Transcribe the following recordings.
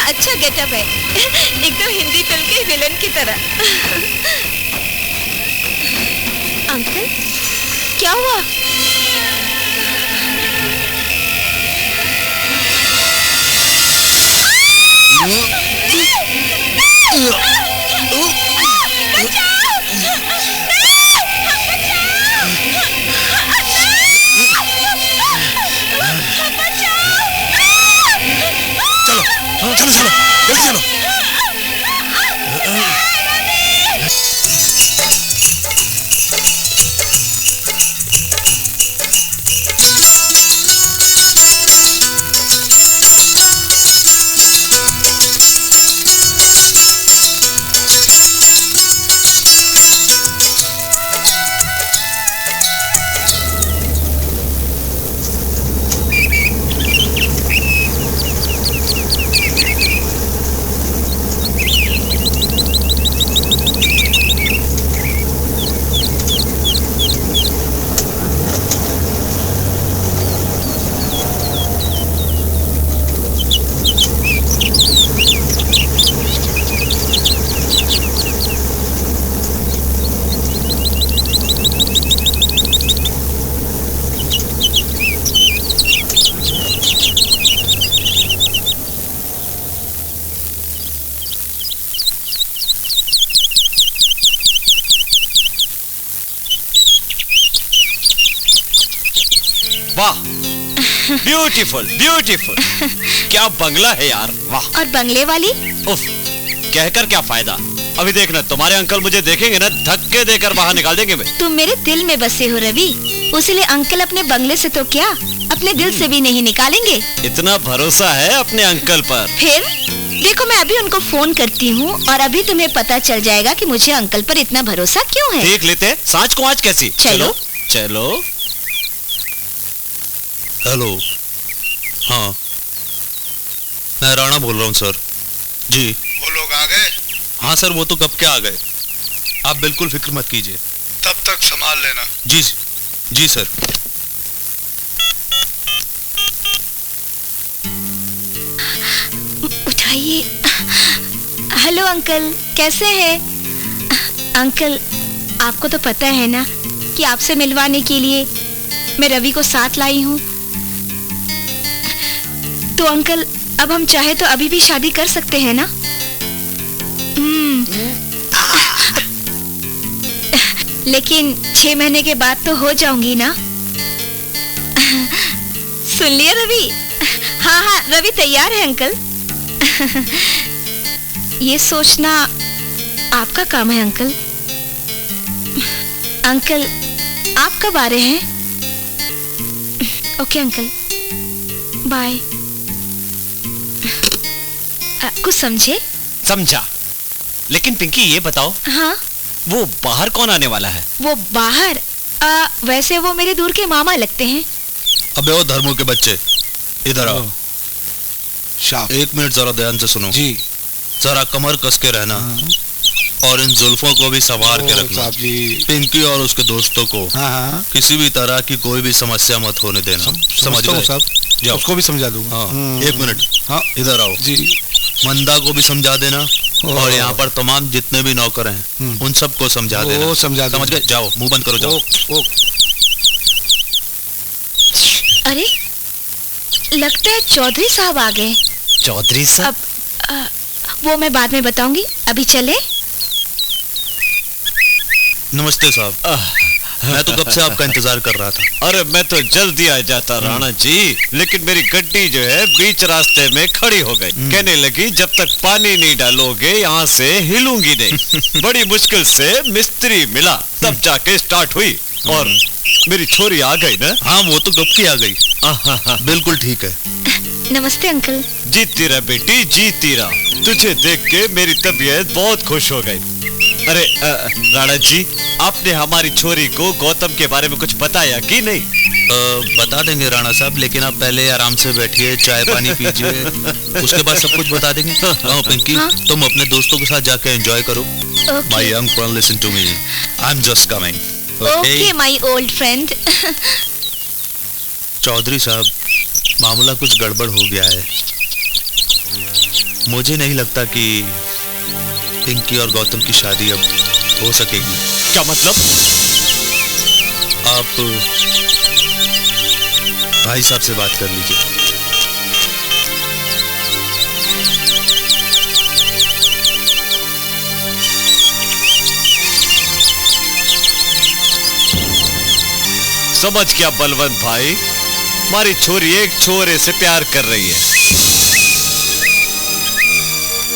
अच्छा गेटअप है, एकदम हिंदी फिल्म के विलन की तरह। अंकल, क्या हुआ? चलो चलो जल्दी चलो। वाह, ब्यूटीफुल ब्यूटीफुल। क्या बंगला है यार, वाह। और बंगले वाली? उफ, कहकर क्या फायदा। अभी देखना, तुम्हारे अंकल मुझे देखेंगे ना, धक्के देकर बाहर निकाल देंगे। तुम मेरे दिल में बसे हो रवि, उसीलिए अंकल अपने बंगले से तो क्या, अपने दिल से भी नहीं निकालेंगे। इतना भरोसा है अपने अंकल पर? फिर देखो, मैं अभी उनको फोन करती हूँ और अभी तुम्हें पता चल जाएगा कि मुझे अंकल पर इतना भरोसा क्यों है। देख लेते सांच को आज कैसी। चलो चलो। हेलो, हाँ मैं राणा बोल रहा हूँ सर। जी वो लोग आ गए? हाँ सर, वो तो कब के आ गए, आप बिल्कुल फिक्र मत कीजिए। तब तक संभाल लेना। जी जी सर। उठाइए। हेलो अंकल, कैसे हैं? अंकल, आपको तो पता है ना कि आपसे मिलवाने के लिए मैं रवि को साथ लाई हूँ। तो अंकल, अब हम चाहे तो अभी भी शादी कर सकते हैं ना? लेकिन 6 महीने के बाद तो हो जाऊंगी ना? सुन लिया रवि? हाँ हाँ, रवि तैयार है अंकल। ये सोचना आपका काम है अंकल। अंकल, आप कब आ रहे हैं? Okay uncle, bye. कुछ समझे? समझा, लेकिन पिंकी ये बताओ, हाँ, वो बाहर कौन आने वाला है? वो बाहर वैसे वो मेरे दूर के मामा लगते हैं। अबे वो धर्मों के बच्चे, इधर आओ। एक मिनट जरा ध्यान से सुनो जी। जरा कमर कस के रहना और इन जुल्फों को भी संवार के रखना। पिंकी और उसके दोस्तों को किसी भी तरह की कोई भी समस्या मत होने देना। समझ गए? जाओ, उसको भी समझा दूंगा। हाँ, एक मिनट। हाँ, इधर आओ जी। मंदा को भी समझा देना और यहाँ पर तमाम जितने भी नौकर हैं उन सबको समझा देना। समझ गए? जाओ, मुंह बंद करो, जाओ। अरे, लगता है चौधरी साहब आ गए। चौधरी साहब? वो मैं बाद में बताऊंगी, अभी चले। नमस्ते साहब, मैं तो कब से आपका इंतजार कर रहा था। अरे मैं तो जल्दी आ जाता राणा जी, लेकिन मेरी गड्डी जो है बीच रास्ते में खड़ी हो गई। कहने लगी जब तक पानी नहीं डालोगे यहाँ से हिलूंगी नहीं। बड़ी मुश्किल से मिस्त्री मिला, तब जाके स्टार्ट हुई और मेरी छोरी आ गई ना। हाँ, वो तो कब की आ गई। बिल्कुल ठीक है। नमस्ते अंकल। जीती रहा बेटी, जीती रहा। तुझे देख के मेरी तबीयत बहुत खुश हो गई। अरे राणा जी, आपने हमारी छोरी को गौतम के बारे में कुछ बताया कि नहीं? बता देंगे राणा साहब, लेकिन आप पहले आराम से बैठिए, चाय पानी पीजिए, उसके बाद सब कुछ बता देंगे। पिंकी, तुम अपने दोस्तों के साथ जाके एंजॉय करो। My young friend, listen to me, I am just coming. Okay my old friend. Chaudhary साहब, मामला कुछ गड़बड़ हो गया है। मुझे नहीं लगता कि पिंकी और गौतम की शादी अब हो सकेगी। क्या मतलब? आप भाई साहब से बात कर लीजिए। समझ क्या बलवंत भाई, हमारी छोरी एक छोरे से प्यार कर रही है।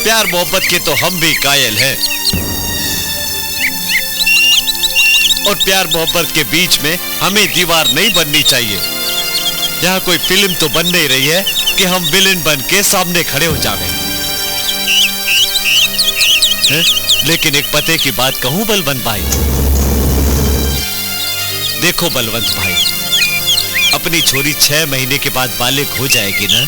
प्यार मोहब्बत के तो हम भी कायल हैं, और प्यार मोहब्बत के बीच में हमें दीवार नहीं बननी चाहिए। यहाँ कोई फिल्म तो बन नहीं रही है कि हम विलेन बन के सामने खड़े हो जावें। लेकिन एक पते की बात कहूं बलवंत भाई, देखो बलवंत भाई, अपनी छोरी 6 महीने के बाद बालिग हो जाएगी ना,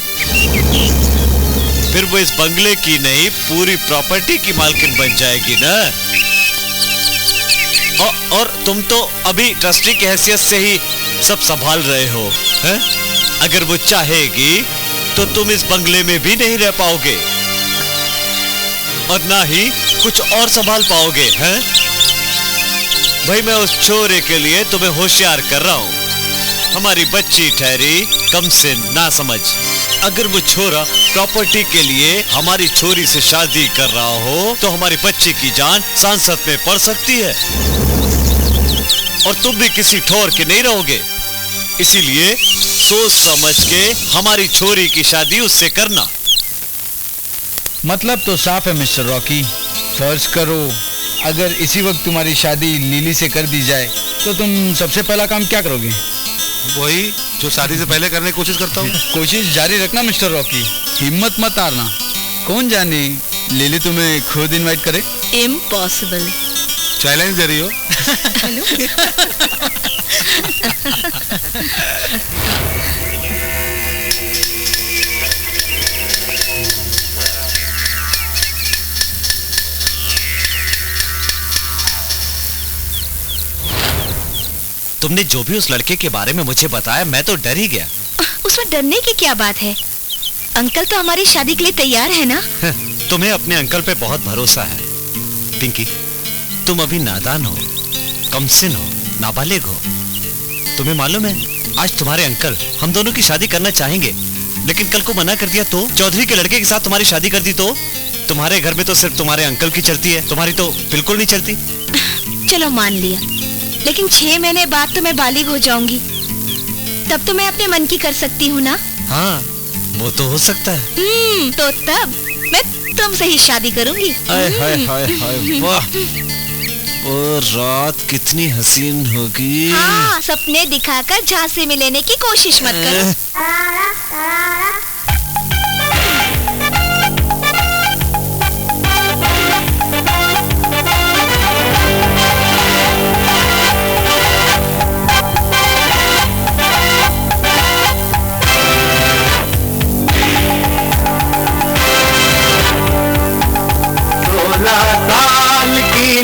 फिर वो इस बंगले की नहीं पूरी प्रॉपर्टी की मालकिन बन जाएगी ना। और तुम तो अभी ट्रस्टी की हैसियत से ही सब संभाल रहे हो, हैं? अगर वो चाहेगी तो तुम इस बंगले में भी नहीं रह पाओगे और ना ही कुछ और संभाल पाओगे, हैं? भाई मैं उस छोरे के लिए तुम्हें होशियार कर रहा हूं। हमारी बच्ची ठहरी कम से ना समझ। अगर वो छोरा प्रॉपर्टी के लिए हमारी छोरी से शादी कर रहा हो तो हमारी बच्ची की जान सांसत में पड़ सकती है, और तुम भी किसी ठोर के नहीं रहोगे। इसीलिए सोच समझ के हमारी छोरी की शादी उससे करना। मतलब तो साफ है मिस्टर रॉकी। फर्ज करो अगर इसी वक्त तुम्हारी शादी लिली से कर दी जाए तो तुम सबसे पहला काम क्या करोगे? वही जो शादी से पहले करने की कोशिश करता हूँ। कोशिश जारी रखना मिस्टर रॉकी, हिम्मत मत हारना। कौन जाने लिली तुम्हें खुद इनवाइट करे। इम्पॉसिबल। चैलेंज दे रही हो? तुमने जो भी उस लड़के के बारे में मुझे बताया मैं तो डर ही गया। उसमें डरने की क्या बात है? अंकल तो हमारी शादी के लिए तैयार है ना। तुम्हें अपने अंकल पे बहुत भरोसा है पिंकी। तुम अभी नादान हो, कमसिन हो, नाबालिग हो। तुम्हें मालूम है आज तुम्हारे अंकल हम दोनों की शादी करना चाहेंगे, लेकिन कल को मना कर दिया तो? चौधरी के लड़के के साथ तुम्हारी शादी कर दी तो? तुम्हारे घर में तो सिर्फ तुम्हारे अंकल की चलती है, तुम्हारी तो बिल्कुल नहीं चलती। चलो मान लिया, लेकिन 6 महीने बाद तो मैं बालिग हो जाऊंगी, तब तो मैं अपने मन की कर सकती हूँ ना। हाँ वो तो हो सकता है। तो तब मैं तुमसे ही शादी करूंगी। हाय हाय हाय हाय, वाह वो रात कितनी हसीन होगी। हाँ, सपने दिखाकर झांसे में लेने की कोशिश मत करो।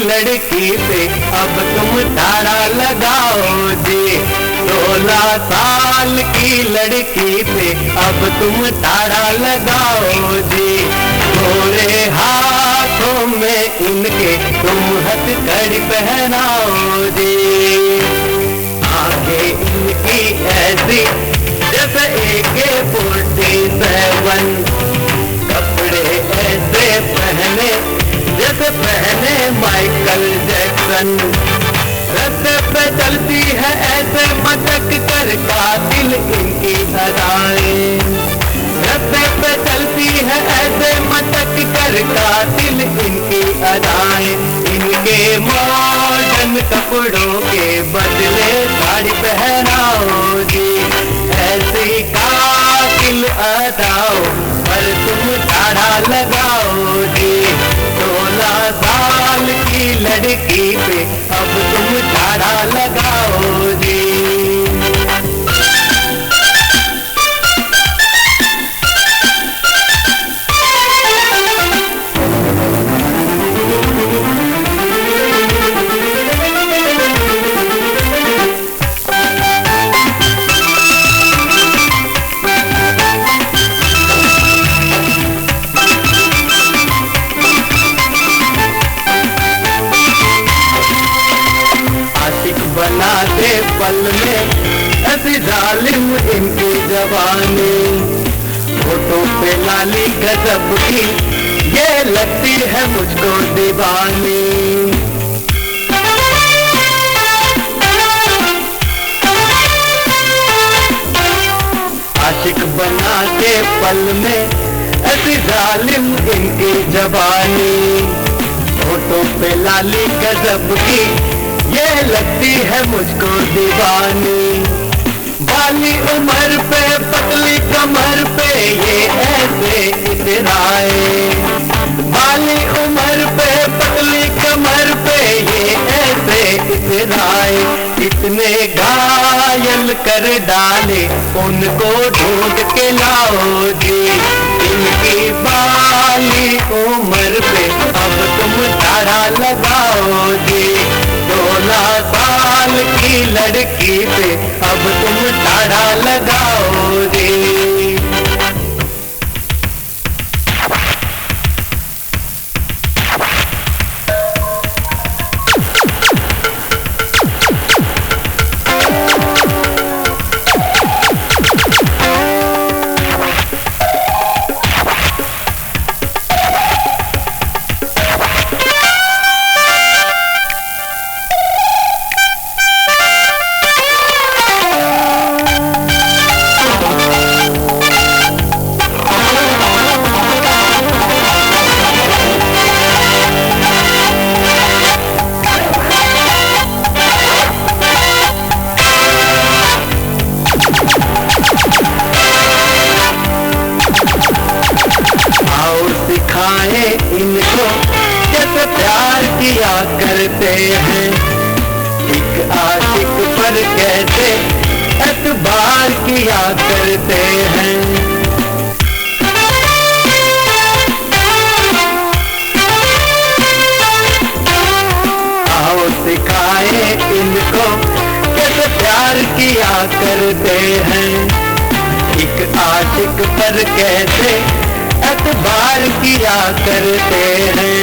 लड़की पे अब तुम तारा लगाओ जी। 16 साल की लड़की पे अब तुम तारा लगाओ जी। गोरे हाथों में इनके तुम हथकड़ी पहनाओ जी। आंखें इनकी ऐसी जैसे AK-47, कपड़े ऐसे पहने जैसे पहने माइकल जैक्सन। रास्ते पे चलती है ऐसे मटक कर कातिल इनकी अदाएं। रास्ते पे चलती है ऐसे मटक कर कातिल इनकी अदाएं। इनके मॉडर्न कपड़ों के बदले साड़ी पहनाओ जी। ऐसी कातिल अदाओं पर तुम ताड़ा लगाओ जी। 16 साल की लड़की पे अब तुम ताड़ा लगाओ जी। होठों पे लाली गजब की, ये लगती है मुझको दीवानी। आशिक बना के पल में ऐसी जालिम इनकी जबानी। होठों पे लाली गजब की, ये लगती है मुझको दीवानी। बाली उम्र पे पतली कमर पे ये ऐसे इतराए। बाली उम्र पे पतली कमर पे ये ऐसे इतराए। इतने घायल कर डाले उनको ढूंढ के लाओ जी। इनकी बाली उम्र पे अब तुम तारा लगाओ जी। 16 साल की लड़की पे अब तुम तारा लगाओ जी। इनको जैसे प्यार किया करते हैं। एक आशिक पर कैसे एतबार किया करते हैं। आओ सिखाए इनको कैसे प्यार किया करते हैं। एक आशिक पर कैसे एतबार किया करते हैं।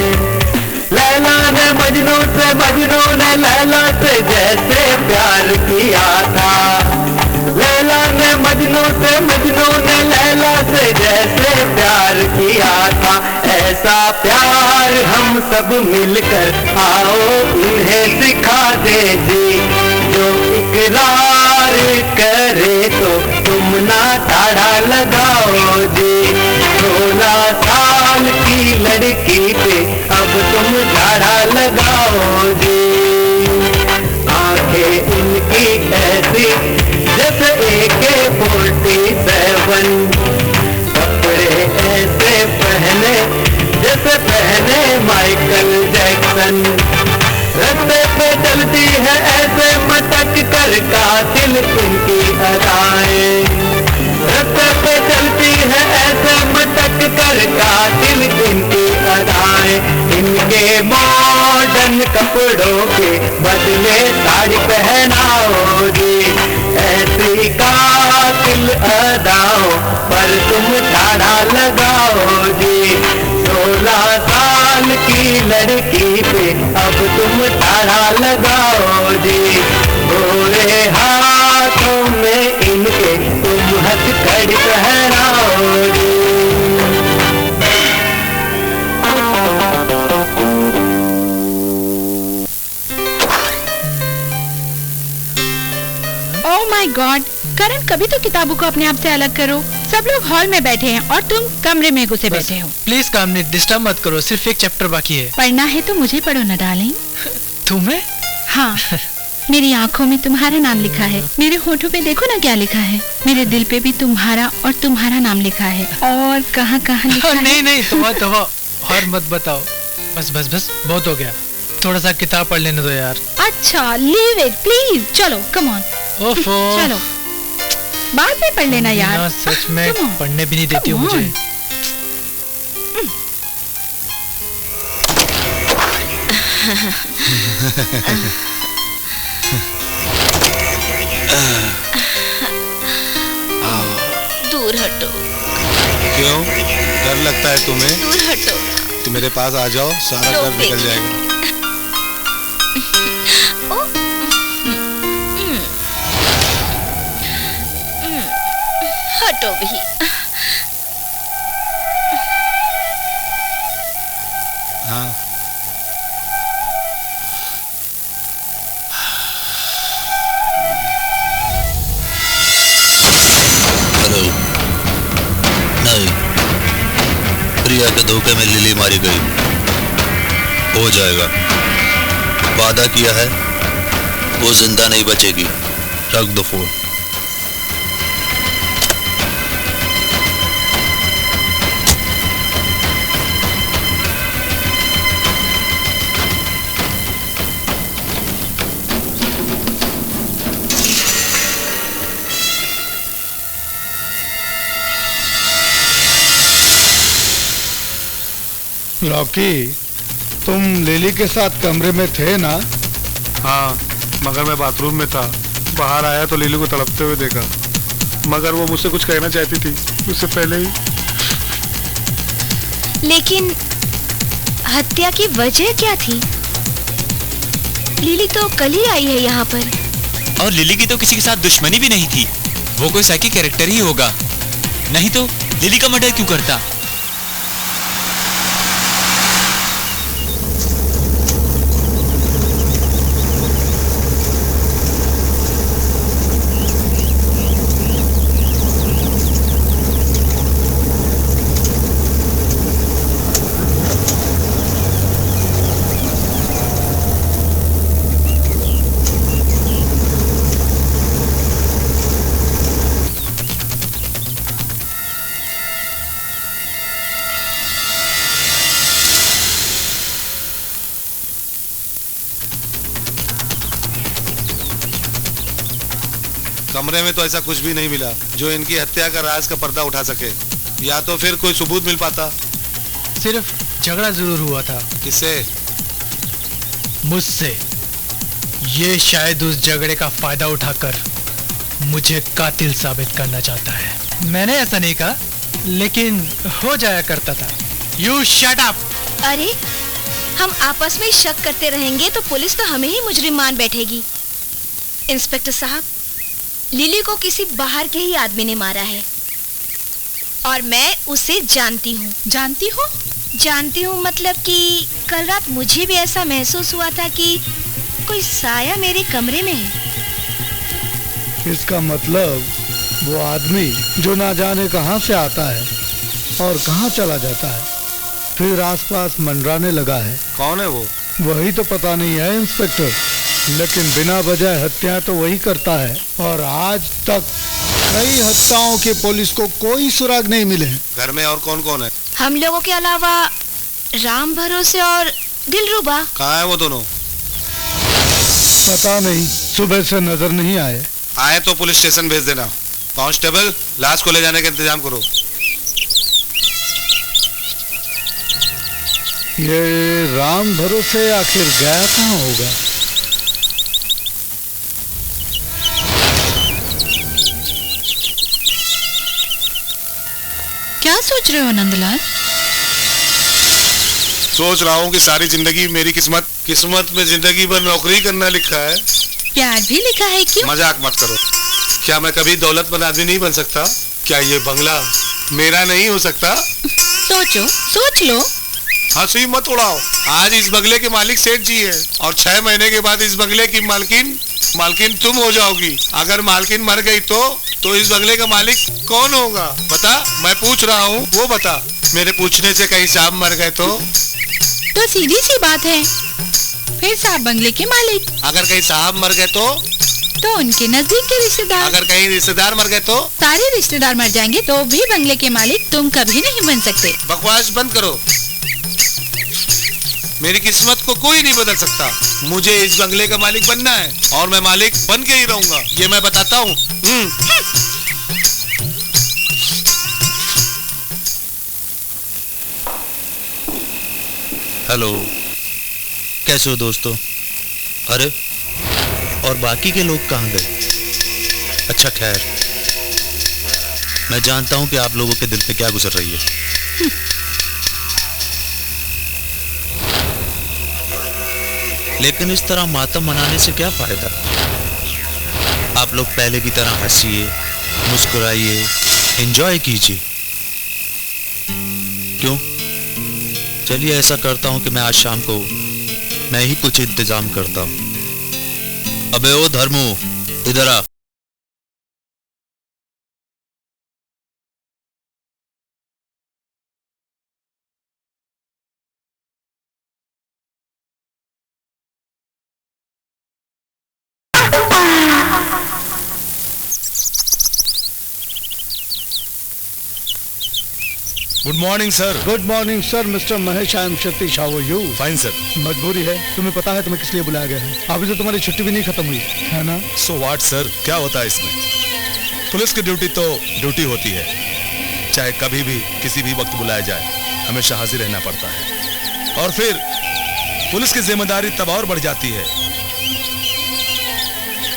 लैला ने मजनू से, मजनू ने लैला से जैसे प्यार किया था। लैला ने मजनू से, मजनू ने लैला से जैसे प्यार किया था। ऐसा प्यार हम सब मिलकर आओ इन्हें सिखा दे जी। जो इकरार करे तो तुम ना ताड़ा लगाओ जी। 16 साल की लड़की पे अब तुम ताड़ा लगाओ जी। आंखें इनकी ऐसी जैसे AK-47, कपड़े ऐसे पहने जैसे पहने माइकल जैक्सन। रास्ते पे चलती है ऐसे मटक कर कातिल इनकी अदाएं। रास्ते पे चलती है ऐसे मटक कर कातिल इनकी अदाएं। इनके मॉडर्न कपड़ों के बदले साड़ी पहनाओ जी। ऐसी कातिल अदाओं पर तुम ताड़ा लगाओ जी। 16 साल की लड़की पे अब तुम ताड़ा लगाओ जी। गोरे हाथों में इनके तुम हथकड़ी पहनाओ जी। ओह माय गॉड, करण कभी तो किताबों को अपने आप से अलग करो। सब लोग हॉल में बैठे हैं और तुम कमरे में घुसे बैठे हो। प्लीज कामनी, डिस्टर्ब मत करो, सिर्फ एक चैप्टर बाकी है। पढ़ना है तो मुझे पढ़ो ना डार्लिंग। तुम्हें? हाँ, मेरी आंखों में तुम्हारा नाम लिखा है। मेरे होठों पे देखो ना क्या लिखा है। मेरे दिल पे भी तुम्हारा और तुम्हारा नाम लिखा है। और कहाँ कहाँ लिखा है? नहीं नहीं, तोबा और मत बताओ। बस बस बस, बहुत हो गया। थोड़ा सा किताब पढ़ लेने दो यार। अच्छा, लीव इट प्लीज। चलो कम ऑन। ओफो, चलो बाद में पढ़ लेना यार। ना, सच में पढ़ने भी नहीं देती हो मुझे। दूर हटो। क्यों, डर लगता है तुम्हें? दूर हटो। तुम मेरे पास आ जाओ, सारा डर निकल जाएगा। हटो भी। हाँ। हेलो। नहीं, प्रिया के धोखे में लिली मारी गई। हो जाएगा, वादा किया है, वो जिंदा नहीं बचेगी। रख दो फोन। रॉकी, तुम लिली के साथ कमरे में थे ना? हाँ, मगर मैं बाथरूम में था। बाहर आया तो लिली को तड़पते हुए देखा, मगर वो मुझसे कुछ कहना चाहती थी उससे पहले ही। लेकिन हत्या की वजह क्या थी? लिली तो कल ही आई है यहाँ पर। और लिली की तो किसी के साथ दुश्मनी भी नहीं थी। वो कोई साइकी कैरेक्टर ही होगा, नहीं तो लिली का मर्डर क्यों करता? कमरे में तो ऐसा कुछ भी नहीं मिला जो इनकी हत्या का राज का पर्दा उठा सके, या तो फिर कोई सबूत मिल पाता। सिर्फ झगड़ा जरूर हुआ था। किससे? मुझसे। ये शायद उस झगड़े का फायदा उठाकर मुझे कातिल साबित करना चाहता है। मैंने ऐसा नहीं कहा, लेकिन हो जाया करता था। You shut up. अरे, हम आपस में शक करते रहेंगे तो पुलिस तो हमें ही मुजरिम मान बैठेगी। इंस्पेक्टर साहब, लिली को किसी बाहर के ही आदमी ने मारा है और मैं उसे जानती हूँ। जानती हो? जानती हूँ मतलब कि कल रात मुझे भी ऐसा महसूस हुआ था कि कोई साया मेरे कमरे में है। इसका मतलब वो आदमी जो ना जाने कहां से आता है और कहां चला जाता है, फिर आसपास मंडराने लगा है। कौन है वो? वही तो पता नहीं है इंस्पेक्टर, लेकिन बिना वजह हत्या तो वही करता है और आज तक कई हत्याओं के पुलिस को कोई सुराग नहीं मिले। घर में और कौन कौन है? हम लोगों के अलावा राम भरोसे और दिलरुबा। कहाँ है वो दोनों? पता नहीं, सुबह से नजर नहीं आए। आए तो पुलिस स्टेशन भेज देना। कांस्टेबल, लाश को ले जाने का इंतजाम करो। ये राम भरोसे आखिर गया कहाँ होगा? क्या सोच रहे हो नंदलाल? सोच रहा हूँ कि सारी जिंदगी मेरी किस्मत में जिंदगी भर नौकरी करना लिखा है। प्यार भी लिखा है क्यों? मजाक मत करो। क्या मैं कभी दौलतमंद आदमी नहीं बन सकता? क्या ये बंगला मेरा नहीं हो सकता? सोचो, सोच लो। हंसी मत उड़ाओ। आज इस बंगले के मालिक सेठ जी है और 6 महीने के बाद इस बंगले की मालकिन तुम हो जाओगी। अगर मालकिन मर गई तो इस बंगले का मालिक कौन होगा? बता, मैं पूछ रहा हूँ, वो बता। मेरे पूछने से कहीं साहब मर गए तो सीधी सी बात है, फिर साहब बंगले के मालिक। अगर कहीं साहब मर गए तो उनके नजदीक के रिश्तेदार। अगर कहीं रिश्तेदार मर गए तो सारे रिश्तेदार मर जाएंगे तो भी बंगले के मालिक तुम कभी नहीं बन सकते। बकवास बंद करो। मेरी किस्मत को कोई नहीं बदल सकता। मुझे इस बंगले का मालिक बनना है और मैं मालिक बन के ही रहूंगा, ये मैं बताता हूँ। हेलो, कैसे हो दोस्तों? अरे, और बाकी के लोग कहाँ गए? अच्छा खैर, मैं जानता हूं कि आप लोगों के दिल पे क्या गुजर रही है। लेकिन इस तरह मातम मनाने से क्या फायदा? आप लोग पहले की तरह हंसिए, मुस्कुराइए, एंजॉय कीजिए। क्यों? चलिए ऐसा करता हूँ कि मैं आज शाम को मैं ही कुछ इंतजाम करता हूँ। अबे ओ धर्मू, इधर आ। Good morning sir. Good morning sir, mister Mahesh, I am Satish, how are you? Fine sir. मजबूरी है, तुम्हें पता है तुम्हें किस लिए बुलाया गया है? अभी तो तुम्हारी छुट्टी भी नहीं खत्म हुई है ना? सो व्हाट सर, क्या होता है इसमें? पुलिस की ड्यूटी तो ड्यूटी होती है, चाहे कभी भी किसी भी वक्त बुलाया जाए, हमेशा हाजिर रहना पड़ता है। और फिर पुलिस की जिम्मेदारी तब और बढ़ जाती है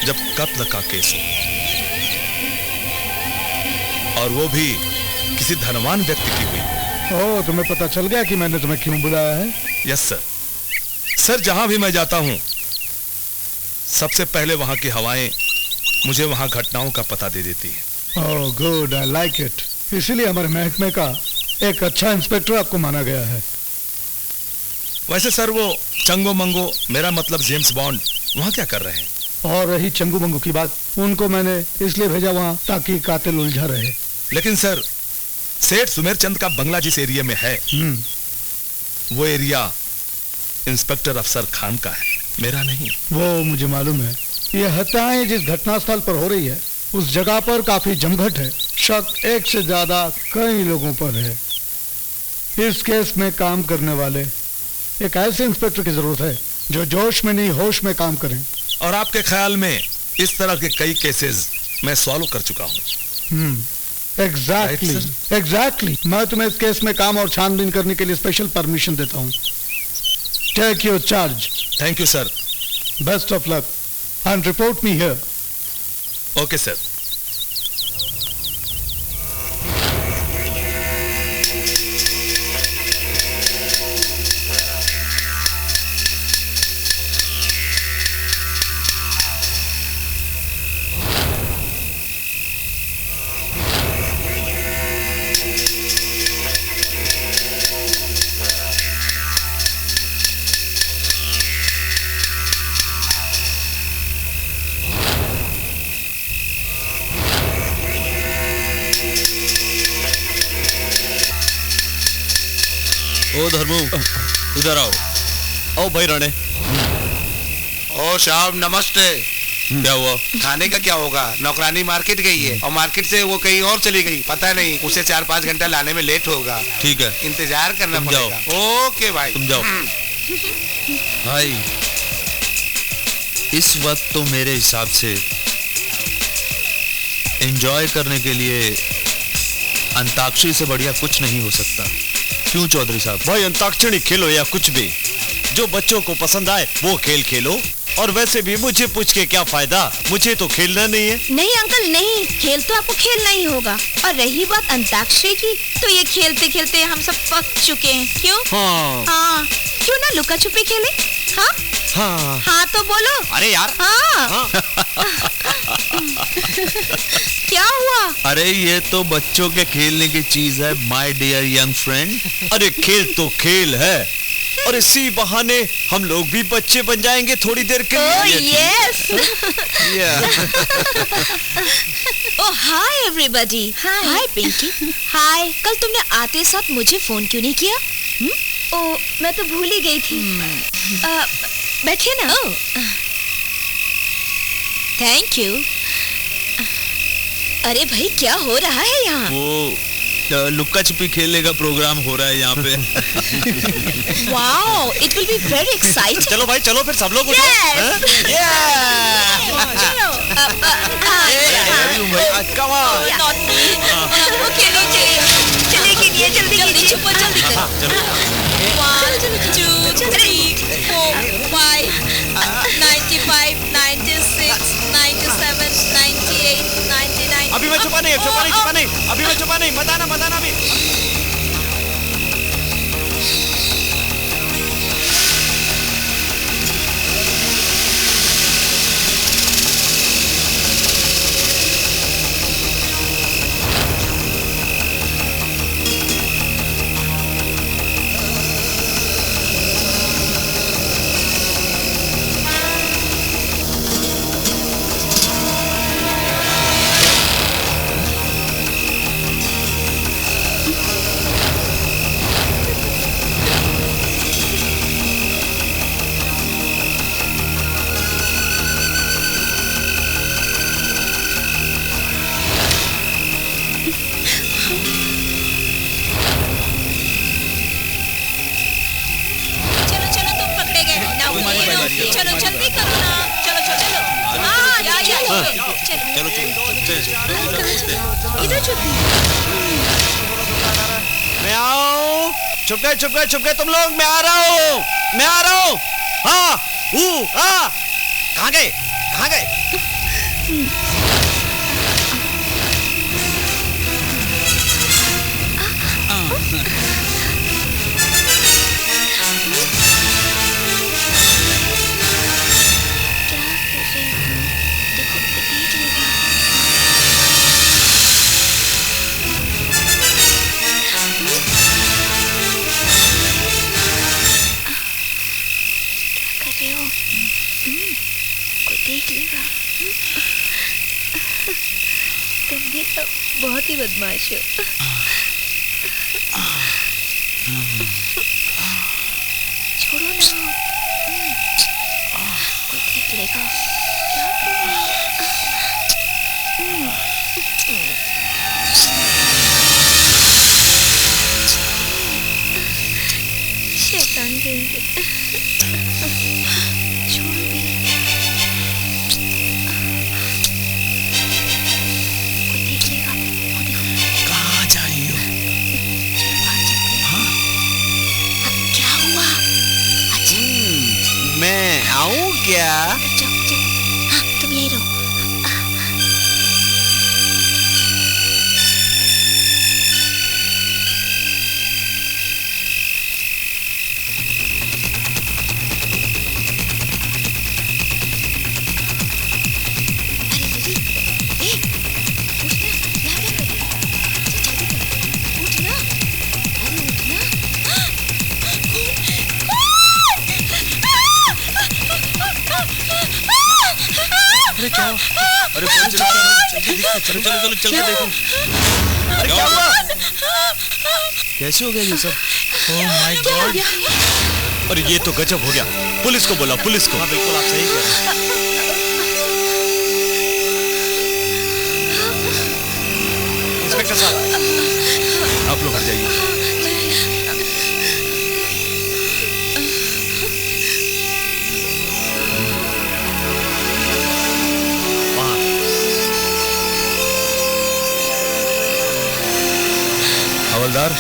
जब कत्ल का केस हो, और वो भी किसी धनवान व्यक्ति की हुई। ओह, तुम्हें पता चल गया कि मैंने तुम्हें क्यों बुलाया है? Yes sir. सर, जहां भी मैं जाता हूं सबसे पहले वहां की हवाएं मुझे वहां घटनाओं का पता दे देती है। Oh good, I like it. इसीलिए हमारे महकमे का एक अच्छा इंस्पेक्टर आपको माना गया है। वैसे सर, वो चंगो मंगो, मेरा मतलब जेम्स बॉन्ड, वहां क्या कर रहे हैं? और रही चंगू मंगू की बात, उनको मैंने इसलिए भेजा वहां ताकि कातिल उलझा रहे। लेकिन सर, सेठ सुमेरचंद का बंगला जिस एरिया में है, वो एरिया इंस्पेक्टर अफसर खान का है, मेरा नहीं। वो मुझे मालूम है। ये हत्याएं जिस घटनास्थल पर हो रही है उस जगह पर काफी जमघट है। शक एक से ज्यादा कई लोगों पर है। इस केस में काम करने वाले एक ऐसे इंस्पेक्टर की जरूरत है जो जोश में नहीं होश में काम करें। और आपके ख्याल में इस तरह के कई केसेस मैं सॉल्व कर चुका हूँ। एग्जैक्टली। मैं तुम्हें इस केस में काम और छानबीन करने के लिए स्पेशल परमिशन देता हूँ। Take your charge. Thank you sir. Best of luck and report me here. Okay sir. ओ धर्मू, इधर आओ। आओ भाई राणे। ओ साहब नमस्ते। क्या हुआ? खाने का क्या होगा? नौकरानी मार्केट गई है और मार्केट से वो कहीं और चली गई, पता नहीं, उसे 4-5 घंटा लाने में लेट होगा। ठीक है, इंतजार करना तुम पड़ेगा। ओके भाई, तुम जाओ। भाई, इस वक्त तो मेरे हिसाब से एंजॉय करने के लिए अंताक्षरी से बढ़िया कुछ नहीं हो सकता। क्यों चौधरी साहब? भाई, अंताक्षरी खेलो या कुछ भी, जो बच्चों को पसंद आए वो खेल खेलो। और वैसे भी मुझे पूछ के क्या फायदा, मुझे तो खेलना नहीं है। नहीं अंकल नहीं, खेल तो आपको खेलना ही होगा। और रही बात अंताक्षरी की, तो ये खेलते खेलते हम सब पक चुके हैं। क्यों? हाँ, क्यों ना लुका छुपी खेले? हाँ हाँ हाँ तो बोलो। अरे यार, हाँ। क्या हुआ? अरे ये तो बच्चों के खेलने की चीज है माय डियर यंग फ्रेंड। अरे खेल तो खेल है, और इसी बहाने हम लोग भी बच्चे बन जाएंगे थोड़ी देर के लिए। यस। ओह हाय एवरीबॉडी। हाय पिंकी। हाय। कल तुमने आते साथ मुझे फोन क्यों नहीं किया? ओह मैं तो भूल ही गई थी। बैठिए ना। Thank you. अरे भाई क्या हो रहा है यहाँ? वो लुक्का छुपी खेलने का प्रोग्राम हो रहा है यहाँ पे। Wow, it will be very exciting. चलो भाई, चलो फिर सब लोग। चलिए जल्दी छुपो, जल्दी करो। 1 2 3 4 5 95 96 97 98 99। अभी मैं छुपा नहीं, अभी मैं छुपा नहीं, मत आना अभी। चलो जल्दी करो ना, चलो चलो चलो, हाँ चलो इधर चलते। मैं आऊं। छुप गए तुम लोग। मैं आ रहा हूँ। हाँ कहाँ गए? देख लेगा। तुम भी तो बहुत ही बदमाश हो। छोड़ो ना, कोई देख लेगा। क्या करूं? शैतान कहेंगे। छोड़ो भी। कोई देख लेगा। वो देखो। कहाँ जा रही हो? हाँ? क्या हुआ? अच्छा। मैं आऊं क्या? हाँ, तुम यहीं रहो। अरे क्या? अरे चलो चल के देखो। अरे क्या हुआ? कैसे हो गया ये सब? Oh my God! अरे ये तो गजब हो गया। पुलिस को बोला, पुलिस को। हाँ बिल्कुल, आप सही कह रहे हैं। इंस्पेक्टर साहब, आप लोग हट जाइए। हवलदार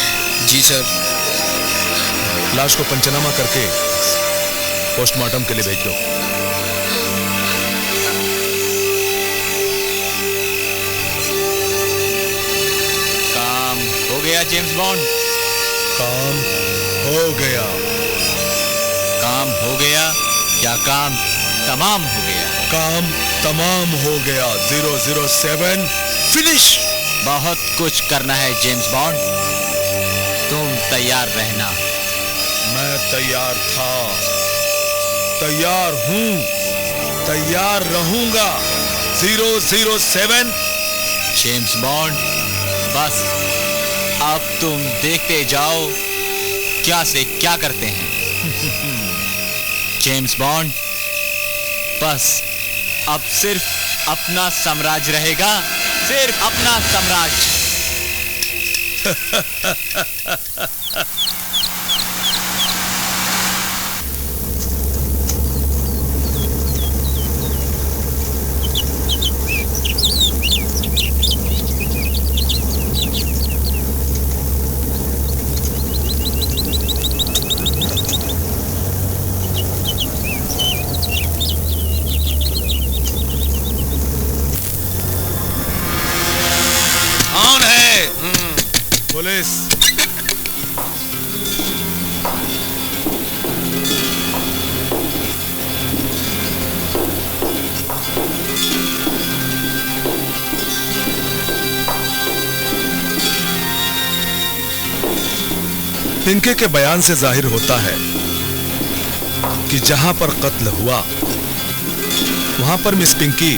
जी सर, लाश को पंचनामा करके पोस्टमार्टम के लिए भेज दो। काम हो गया जेम्स बॉन्ड। काम हो गया। काम हो गया या काम तमाम हो गया? काम तमाम हो गया। 007 फिनिश। बहुत कुछ करना है जेम्स बॉन्ड, तुम तैयार रहना। मैं तैयार था, तैयार हूं, तैयार रहूंगा। 007 जेम्स बॉन्ड, बस अब तुम देखते जाओ क्या से क्या करते हैं। जेम्स बॉन्ड, बस अब सिर्फ अपना साम्राज्य रहेगा, सिर्फ अपना साम्राज्य। कौन है? पुलिस। पिंकी के बयान से जाहिर होता है कि जहां पर कत्ल हुआ वहां पर मिस पिंकी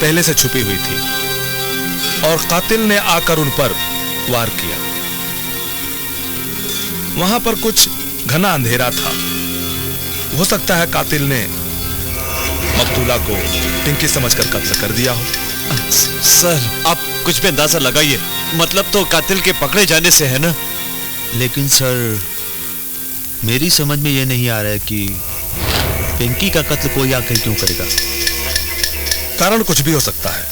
पहले से छुपी हुई थी और कातिल ने आकर उन पर वार किया। वहां पर कुछ घना अंधेरा था। हो सकता है कातिल ने मकतूला को पिंकी समझकर कत्ल कर दिया हो। सर, आप कुछ भी अंदाजा लगाइए। मतलब तो कातिल के पकड़े जाने से है ना? लेकिन सर, मेरी समझ में यह नहीं आ रहा है कि पिंकी का कत्ल कोई आखिर क्यों करेगा? कारण कुछ भी हो सकता है।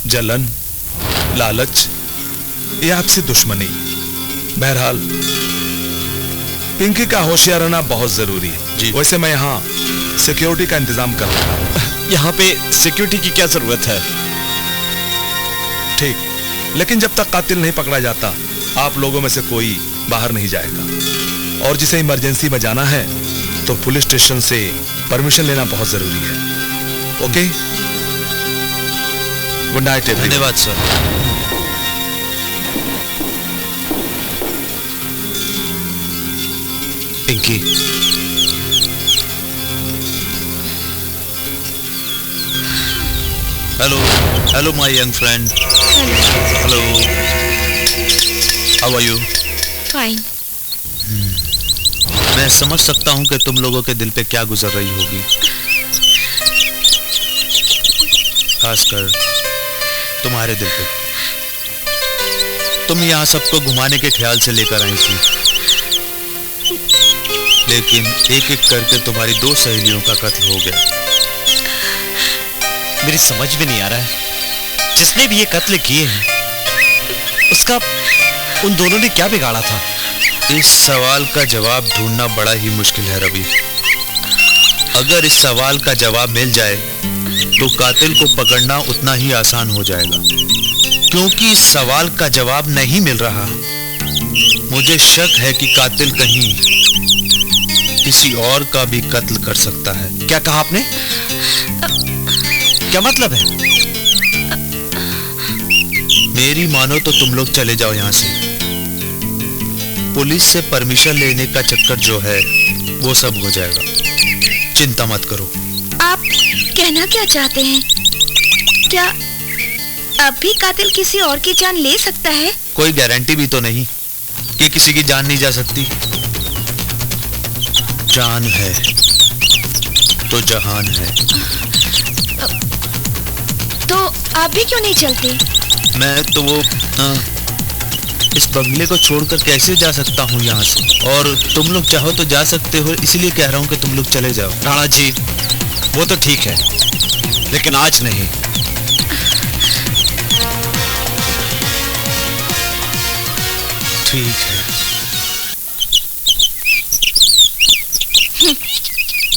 जलन, लालच या आपसी दुश्मनी। बहरहाल पिंकी का होशियार रहना बहुत जरूरी है। वैसे मैं यहाँ सिक्योरिटी का इंतजाम कर रहा हूँ। यहाँ पे सिक्योरिटी की क्या जरूरत है? ठीक, लेकिन जब तक कातिल नहीं पकड़ा जाता आप लोगों में से कोई बाहर नहीं जाएगा। और जिसे इमरजेंसी में जाना है तो पुलिस स्टेशन से परमिशन लेना बहुत जरूरी है। Okay, good night. धन्यवाद sir. Pinky, hello my young friend. Hello, how are you? Fine. मैं समझ सकता हूँ कि तुम लोगों के दिल पे क्या गुजर रही होगी, खासकर तुम्हारे दिल पे। तुम यहाँ सबको घुमाने के ख्याल से लेकर आई थी, लेकिन एक एक करके तुम्हारी 2 सहेलियों का कत्ल हो गया। मेरी समझ में नहीं आ रहा है, जिसने भी ये कत्ल किए हैं उसका उन दोनों ने क्या बिगाड़ा था? इस सवाल का जवाब ढूंढना बड़ा ही मुश्किल है रवि। अगर इस सवाल का जवाब मिल जाए तो कातिल को पकड़ना उतना ही आसान हो जाएगा। क्योंकि इस सवाल का जवाब नहीं मिल रहा, मुझे शक है कि कातिल कहीं किसी और का भी कत्ल कर सकता है। क्या कहा आपने? क्या मतलब है? मेरी मानो तो तुम लोग चले जाओ यहाँ से। पुलिस से परमिशन लेने का चक्कर जो है वो सब हो जाएगा, चिंता मत करो। आप कहना क्या चाहते हैं? क्या अब भी कातिल किसी और की जान ले सकता है? कोई गारंटी भी तो नहीं कि किसी की जान नहीं जा सकती। जान है तो जहान है। तो आप भी क्यों नहीं चलते? मैं तो वो इस बंगले को छोड़कर कैसे जा सकता हूँ यहाँ से? और तुम लोग चाहो तो जा सकते हो, इसलिए कह रहा हूँ कि तुम लोग चले जाओ। राणा जी, वो तो ठीक है, लेकिन आज नहीं। ठीक है।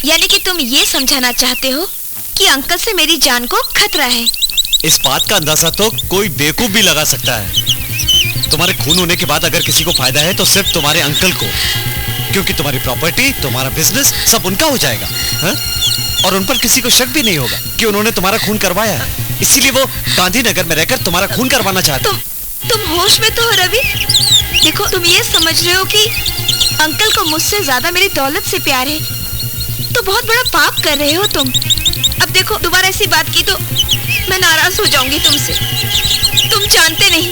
यानी कि तुम ये समझाना चाहते हो कि अंकल से मेरी जान को खतरा है? इस बात का अंदाजा तो कोई बेवकूफ भी लगा सकता है। तुम्हारे खून होने के बाद अगर किसी को फायदा है तो सिर्फ तुम्हारे अंकल को, क्योंकि तुम्हारी प्रॉपर्टी, तुम्हारा बिजनेस सब उनका हो जाएगा, हा? और उन पर किसी को शक भी नहीं होगा कि उन्होंने तुम्हारा खून करवाया है। इसीलिए वो गांधीनगर में रहकर तुम्हारा खून करवाना चाहते हैं। तुम होश में तो हो रवि? देखो, तुम ये समझ रहे हो कि अंकल को मुझसे ज्यादा मेरी दौलत से प्यार है, तो बहुत बड़ा पाप कर रहे हो तुम। अब देखो, दोबारा ऐसी बात की तो मैं नाराज हो जाऊंगी तुमसे। तुम जानते नहीं,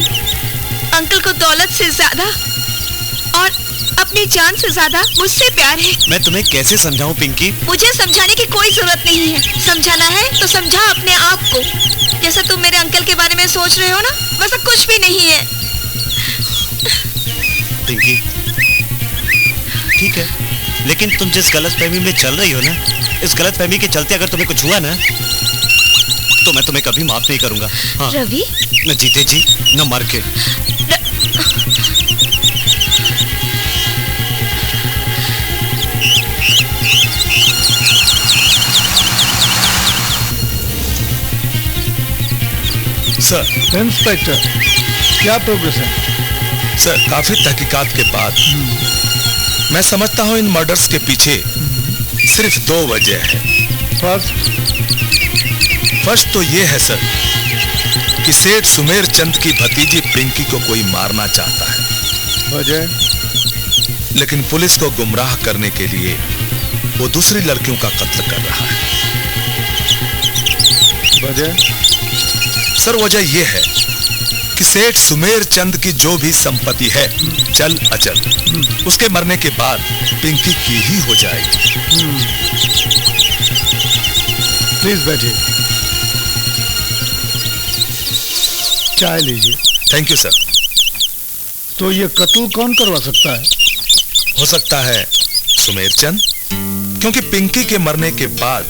अंकल को दौलत से ज्यादा और अपनी जान से ज्यादा मुझसे प्यार है। मैं तुम्हें कैसे समझाऊं पिंकी? मुझे समझाने की कोई जरूरत नहीं है। समझाना है तो समझा अपने आप को। जैसा तुम मेरे अंकल के बारे में सोच रहे हो ना, वैसा कुछ भी नहीं है। पिंकी, ठीक है, लेकिन तुम जिस गलतफहमी में चल रही हो ना, इस गलतफहमी के चलते अगर तुम्हें कुछ हुआ ना तो मैं तुम्हें कभी माफ नहीं करूंगा। हाँ। रवि, न जीते जी न मर के। सर। इंस्पेक्टर, क्या प्रोग्रेस है? सर, काफी तहकीकात के बाद मैं समझता हूं इन मर्डर्स के पीछे सिर्फ 2 वजह है। फर्स्ट तो ये है सर कि सेठ सुमेर चंद की भतीजी पिंकी को कोई मारना चाहता है। वजह? लेकिन पुलिस को गुमराह करने के लिए वो दूसरी लड़कियों का कत्ल कर रहा है। वजह? सर, वजह यह है कि सेठ सुमेर चंद की जो भी संपत्ति है, चल अचल, उसके मरने के बाद पिंकी की ही हो जाएगी। प्लीज बैठिए, चाय लीजिए। Thank you sir. तो ये कत्ल कौन करवा सकता है? हो सकता है सुमेर चंद। क्योंकि पिंकी के मरने के बाद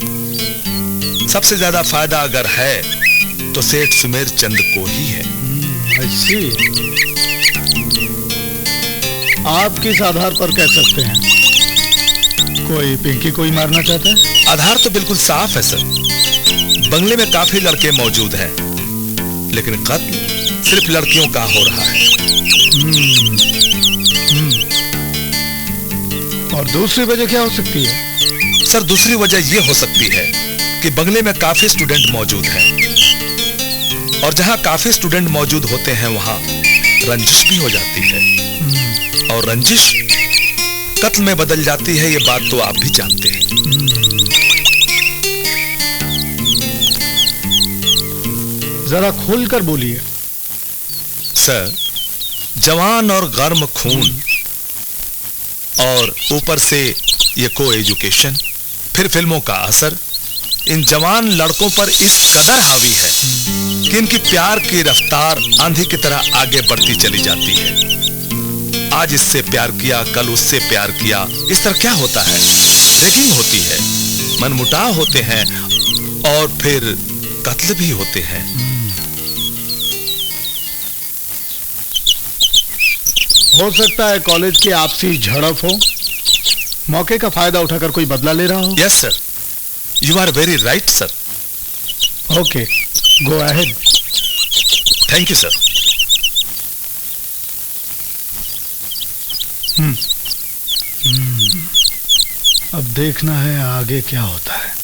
सबसे ज्यादा फायदा अगर है तो सेठ सुमेर चंद को ही है। I see। आप किस आधार पर कह सकते हैं कोई पिंकी को ही मारना चाहता है? आधार तो बिल्कुल साफ है सर। बंगले में काफी लड़के मौजूद हैं, लेकिन कत्ल सिर्फ लड़कियों का हो रहा है। और दूसरी वजह क्या हो सकती है? सर दूसरी वजह यह हो सकती है कि बंगले में काफी स्टूडेंट मौजूद हैं, और जहां काफी स्टूडेंट मौजूद होते हैं वहां रंजिश भी हो जाती है, और रंजिश कत्ल में बदल जाती है। ये बात तो आप भी जानते हैं। जरा खोलकर बोलिए। सर, जवान और गर्म खून और ऊपर से ये को एजुकेशन, फिर फिल्मों का असर इन जवान लड़कों पर इस कदर हावी है कि इनकी प्यार की रफ्तार आंधी की तरह आगे बढ़ती चली जाती है। आज इससे प्यार किया, कल उससे प्यार किया, इस तरह क्या होता है? रैगिंग होती है, मनमुटाव होते हैं, और फिर कत्ल भी होते हैं। हो सकता है कॉलेज की आपसी झड़प हो, मौके का फायदा उठाकर कोई बदला ले रहा हो। Yes sir, you are very right sir. Okay, go ahead. Thank you sir. अब देखना है आगे क्या होता है।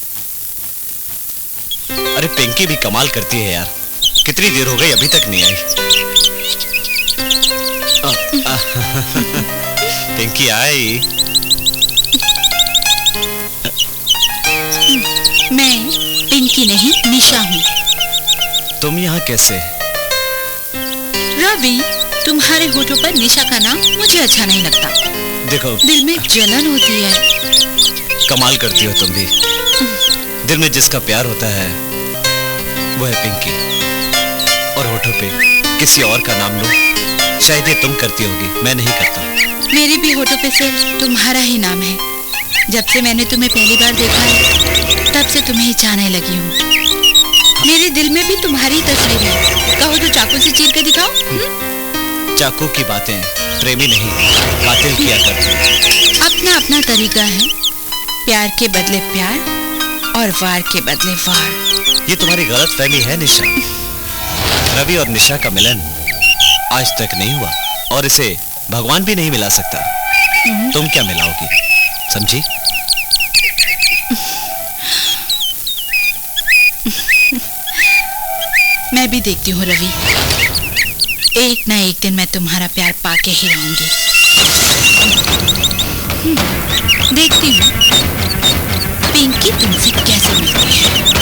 अरे पिंकी भी कमाल करती है यार, कितनी देर हो गई अभी तक नहीं आई। पिंकी आई। मैं पिंकी नहीं, निशा हूँ। तुम यहाँ कैसे? रवि, तुम्हारे होठों पर निशा का नाम मुझे अच्छा नहीं लगता। देखो, दिल में जलन होती है। कमाल करती हो तुम भी। दिल में जिसका प्यार होता है वो है पिंकी, और होठों पे किसी और का नाम लो, शायद ये तुम करती होगी, मैं नहीं करता। मेरे भी होठों पे से तुम्हारा ही नाम है। जब से मैंने तुम्हें पहली बार देखा है, तब से तुम्हें ही चाहने लगी हूँ। मेरे दिल में भी तुम्हारी तस्वीर है। कहो तो चाकू से चीर के दिखाओ। चाकू की बातें प्रेमी नहीं, कातिल किया करते हैं। अपना अपना तरीका है, प्यार के बदले प्यार और वार के बदले वार। ये तुम्हारी गलत फहमी है निशा। रवि और निशा का मिलन आज तक नहीं हुआ, और इसे भगवान भी नहीं मिला सकता। तुम क्या मिलाओगी, समझी? मैं भी देखती हूँ रवि, एक ना एक दिन मैं तुम्हारा प्यार पाके ही रहूंगी। देखती हूँ पिंकी तुमसे कैसे मिलती है।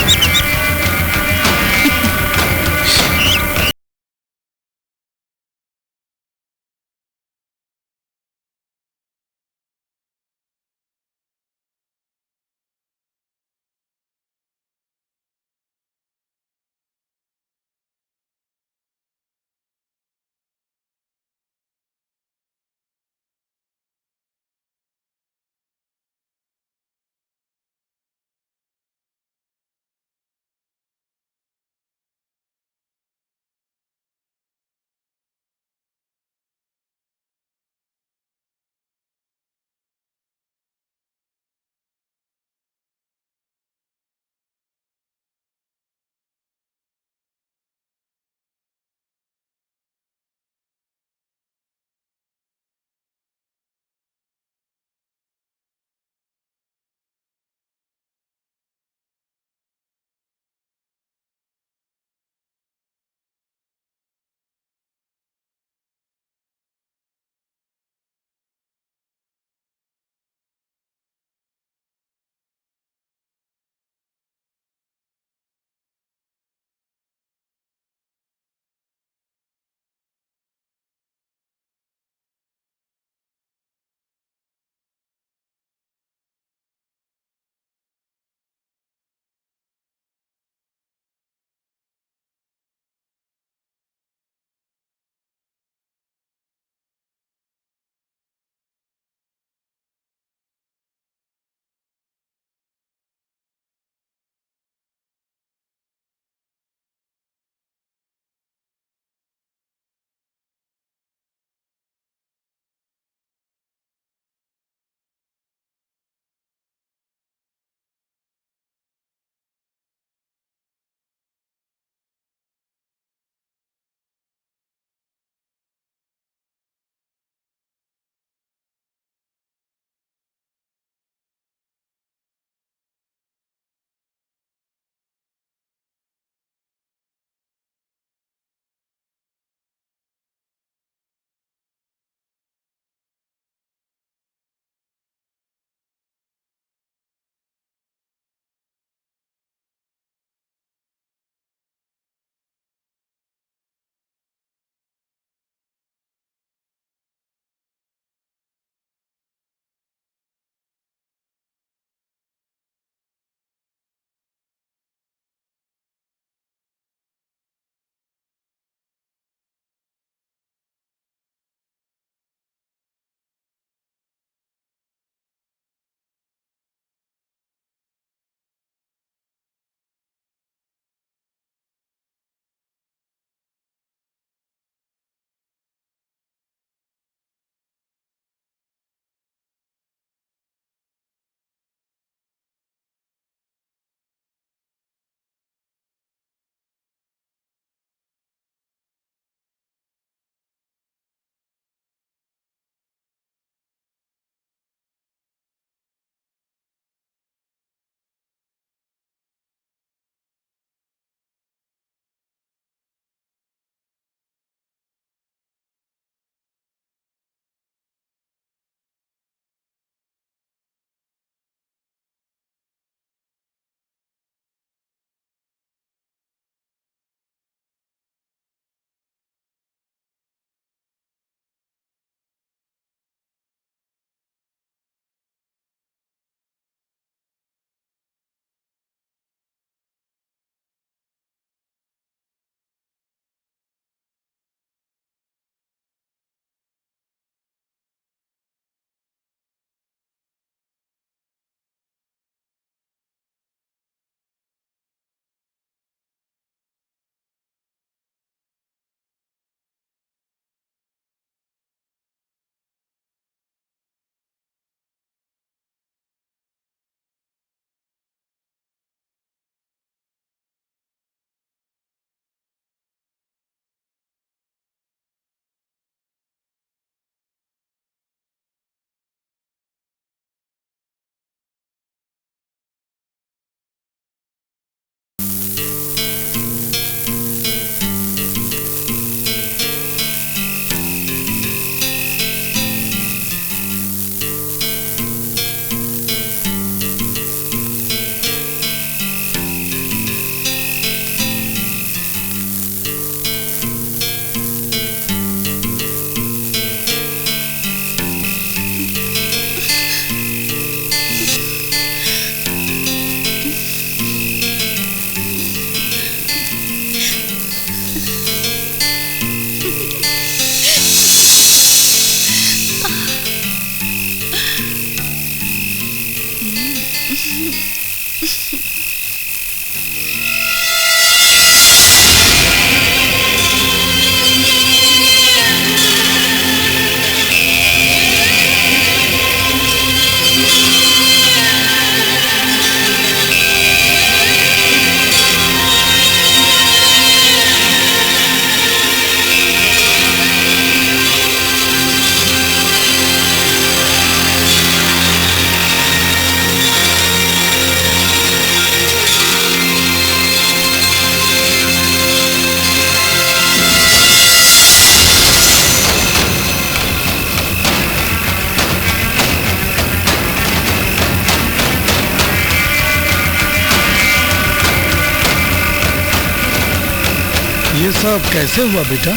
सब कैसे हुआ बेटा?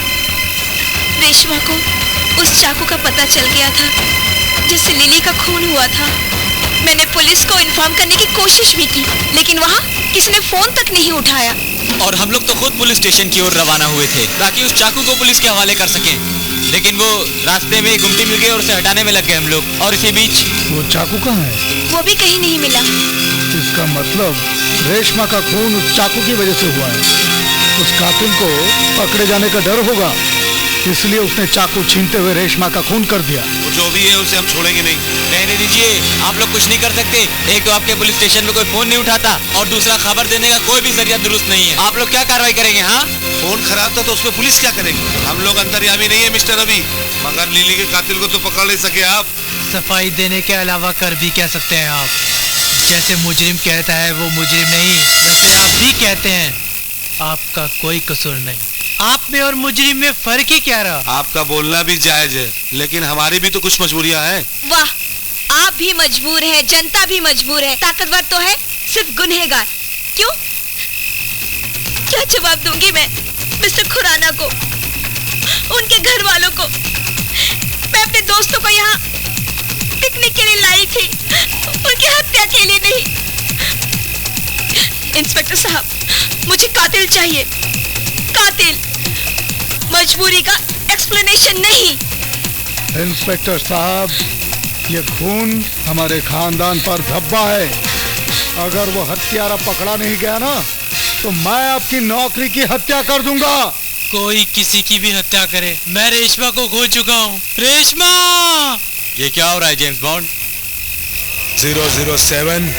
रेशमा को उस चाकू का पता चल गया था जिससे लिली का खून हुआ था। मैंने पुलिस को इन्फॉर्म करने की कोशिश भी की, लेकिन वहाँ किसी ने फोन तक नहीं उठाया। और हम लोग तो खुद पुलिस स्टेशन की ओर रवाना हुए थे ताकि उस चाकू को पुलिस के हवाले कर सकें, लेकिन वो रास्ते में गुमटी मिल गई और उसे हटाने में लग गए हम लोग। और इसी बीच वो चाकू कहाँ है? वो भी कहीं नहीं मिला। इसका मतलब रेशमा का खून उस चाकू की वजह से हुआ है। उस कातिल को पकड़े जाने का डर होगा, इसलिए उसने चाकू छीनते हुए रेशमा का खून कर दिया। वो जो भी है उसे हम छोड़ेंगे नहीं। रहने दीजिए, आप लोग कुछ नहीं कर सकते। एक तो आपके पुलिस स्टेशन में कोई फोन नहीं उठाता और दूसरा खबर देने का कोई भी जरिया दुरुस्त नहीं है। आप लोग क्या कार्रवाई करेंगे? हाँ, फोन खराब था तो उसमें पुलिस क्या करेगी? हम लोग अंतर्यामी नहीं है मिस्टर रवि, मगर लिली के कातिल को तो पकड़ नहीं सके आप। सफाई देने के अलावा कर भी क्या सकते हैं आप? जैसे मुजरिम कहता है वो मुजरिम नहीं, वैसे आप भी कहते हैं आपका कोई कसूर नहीं। आप में और मुजरिम में फर्क ही क्या रहा? आपका बोलना भी जायज है, लेकिन हमारी भी तो कुछ मजबूरियां हैं। वाह, आप भी मजबूर हैं, जनता भी मजबूर है, ताकतवर तो है सिर्फ गुनहगार। क्यों? क्या जवाब दूंगी मैं मिस्टर खुराना को, उनके घर वालों को? मैं अपने दोस्तों को यहाँ पिकनिक के लिए लाई थी, उनकी हत्या के लिए नहीं। इंस्पेक्टर साहब, मुझे कातिल चाहिए, कातिल, मजबूरी का एक्सप्लेनेशन नहीं। इंस्पेक्टर साहब, ये खून हमारे खानदान पर धब्बा है। अगर वो हत्यारा पकड़ा नहीं गया ना, तो मैं आपकी नौकरी की हत्या कर दूंगा। कोई किसी की भी हत्या करे, मैं रेशमा को खो चुका हूँ। रेशमा! ये क्या हो रहा है जेम्स बॉन्ड? 007,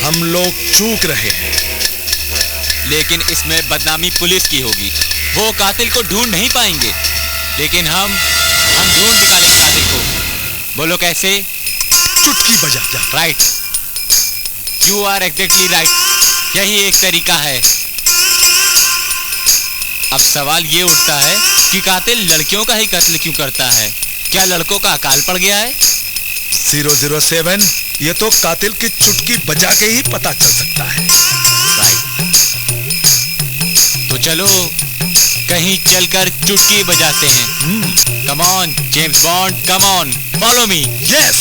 हम लोग चूक रहे हैं, लेकिन इसमें बदनामी पुलिस की होगी। वो कातिल को ढूंढ नहीं पाएंगे, लेकिन हम ढूंढ निकालेंगे कातिल को। बोलो कैसे? चुटकी बजा जा। Right, you are exactly right, यही एक तरीका है। अब सवाल ये उठता है कि कातिल लड़कियों का ही कत्ल क्यों करता है? क्या लड़कों का अकाल पड़ गया है? 007, ये तो कातिल की चुटकी बजा के ही पता चल सकता है। राइट, तो चलो कहीं चलकर चुटकी बजाते हैं। Come on James Bond, come on, follow me. Yes.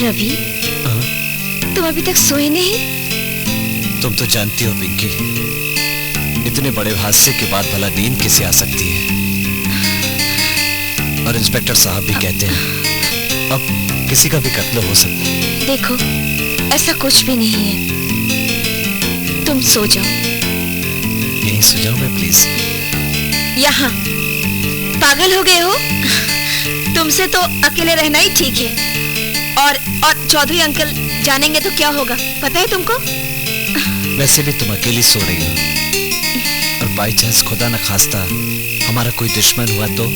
Ravi, तुम अभी तक सोए नहीं? तुम तो जानती हो पिंकी, इतने बड़े हादसे के बाद भला नींद किसे आ सकती है? और इंस्पेक्टर साहब भी कहते हैं अब किसी का भी कत्ल हो सकता है। देखो, ऐसा कुछ भी नहीं है, तुम सो जाओ। यहीं सो जाऊं मैं प्लीज? यहाँ पागल हो गए हो? तुमसे तो अकेले रहना ही ठीक है। और चौधरी अंकल जानेंगे तो क्या होगा, पता है तुमको? वैसे भी तुम अकेली सो रही हो, और बाई चांस खुदा न खास्ता हमारा कोई दुश्मन हुआ तो?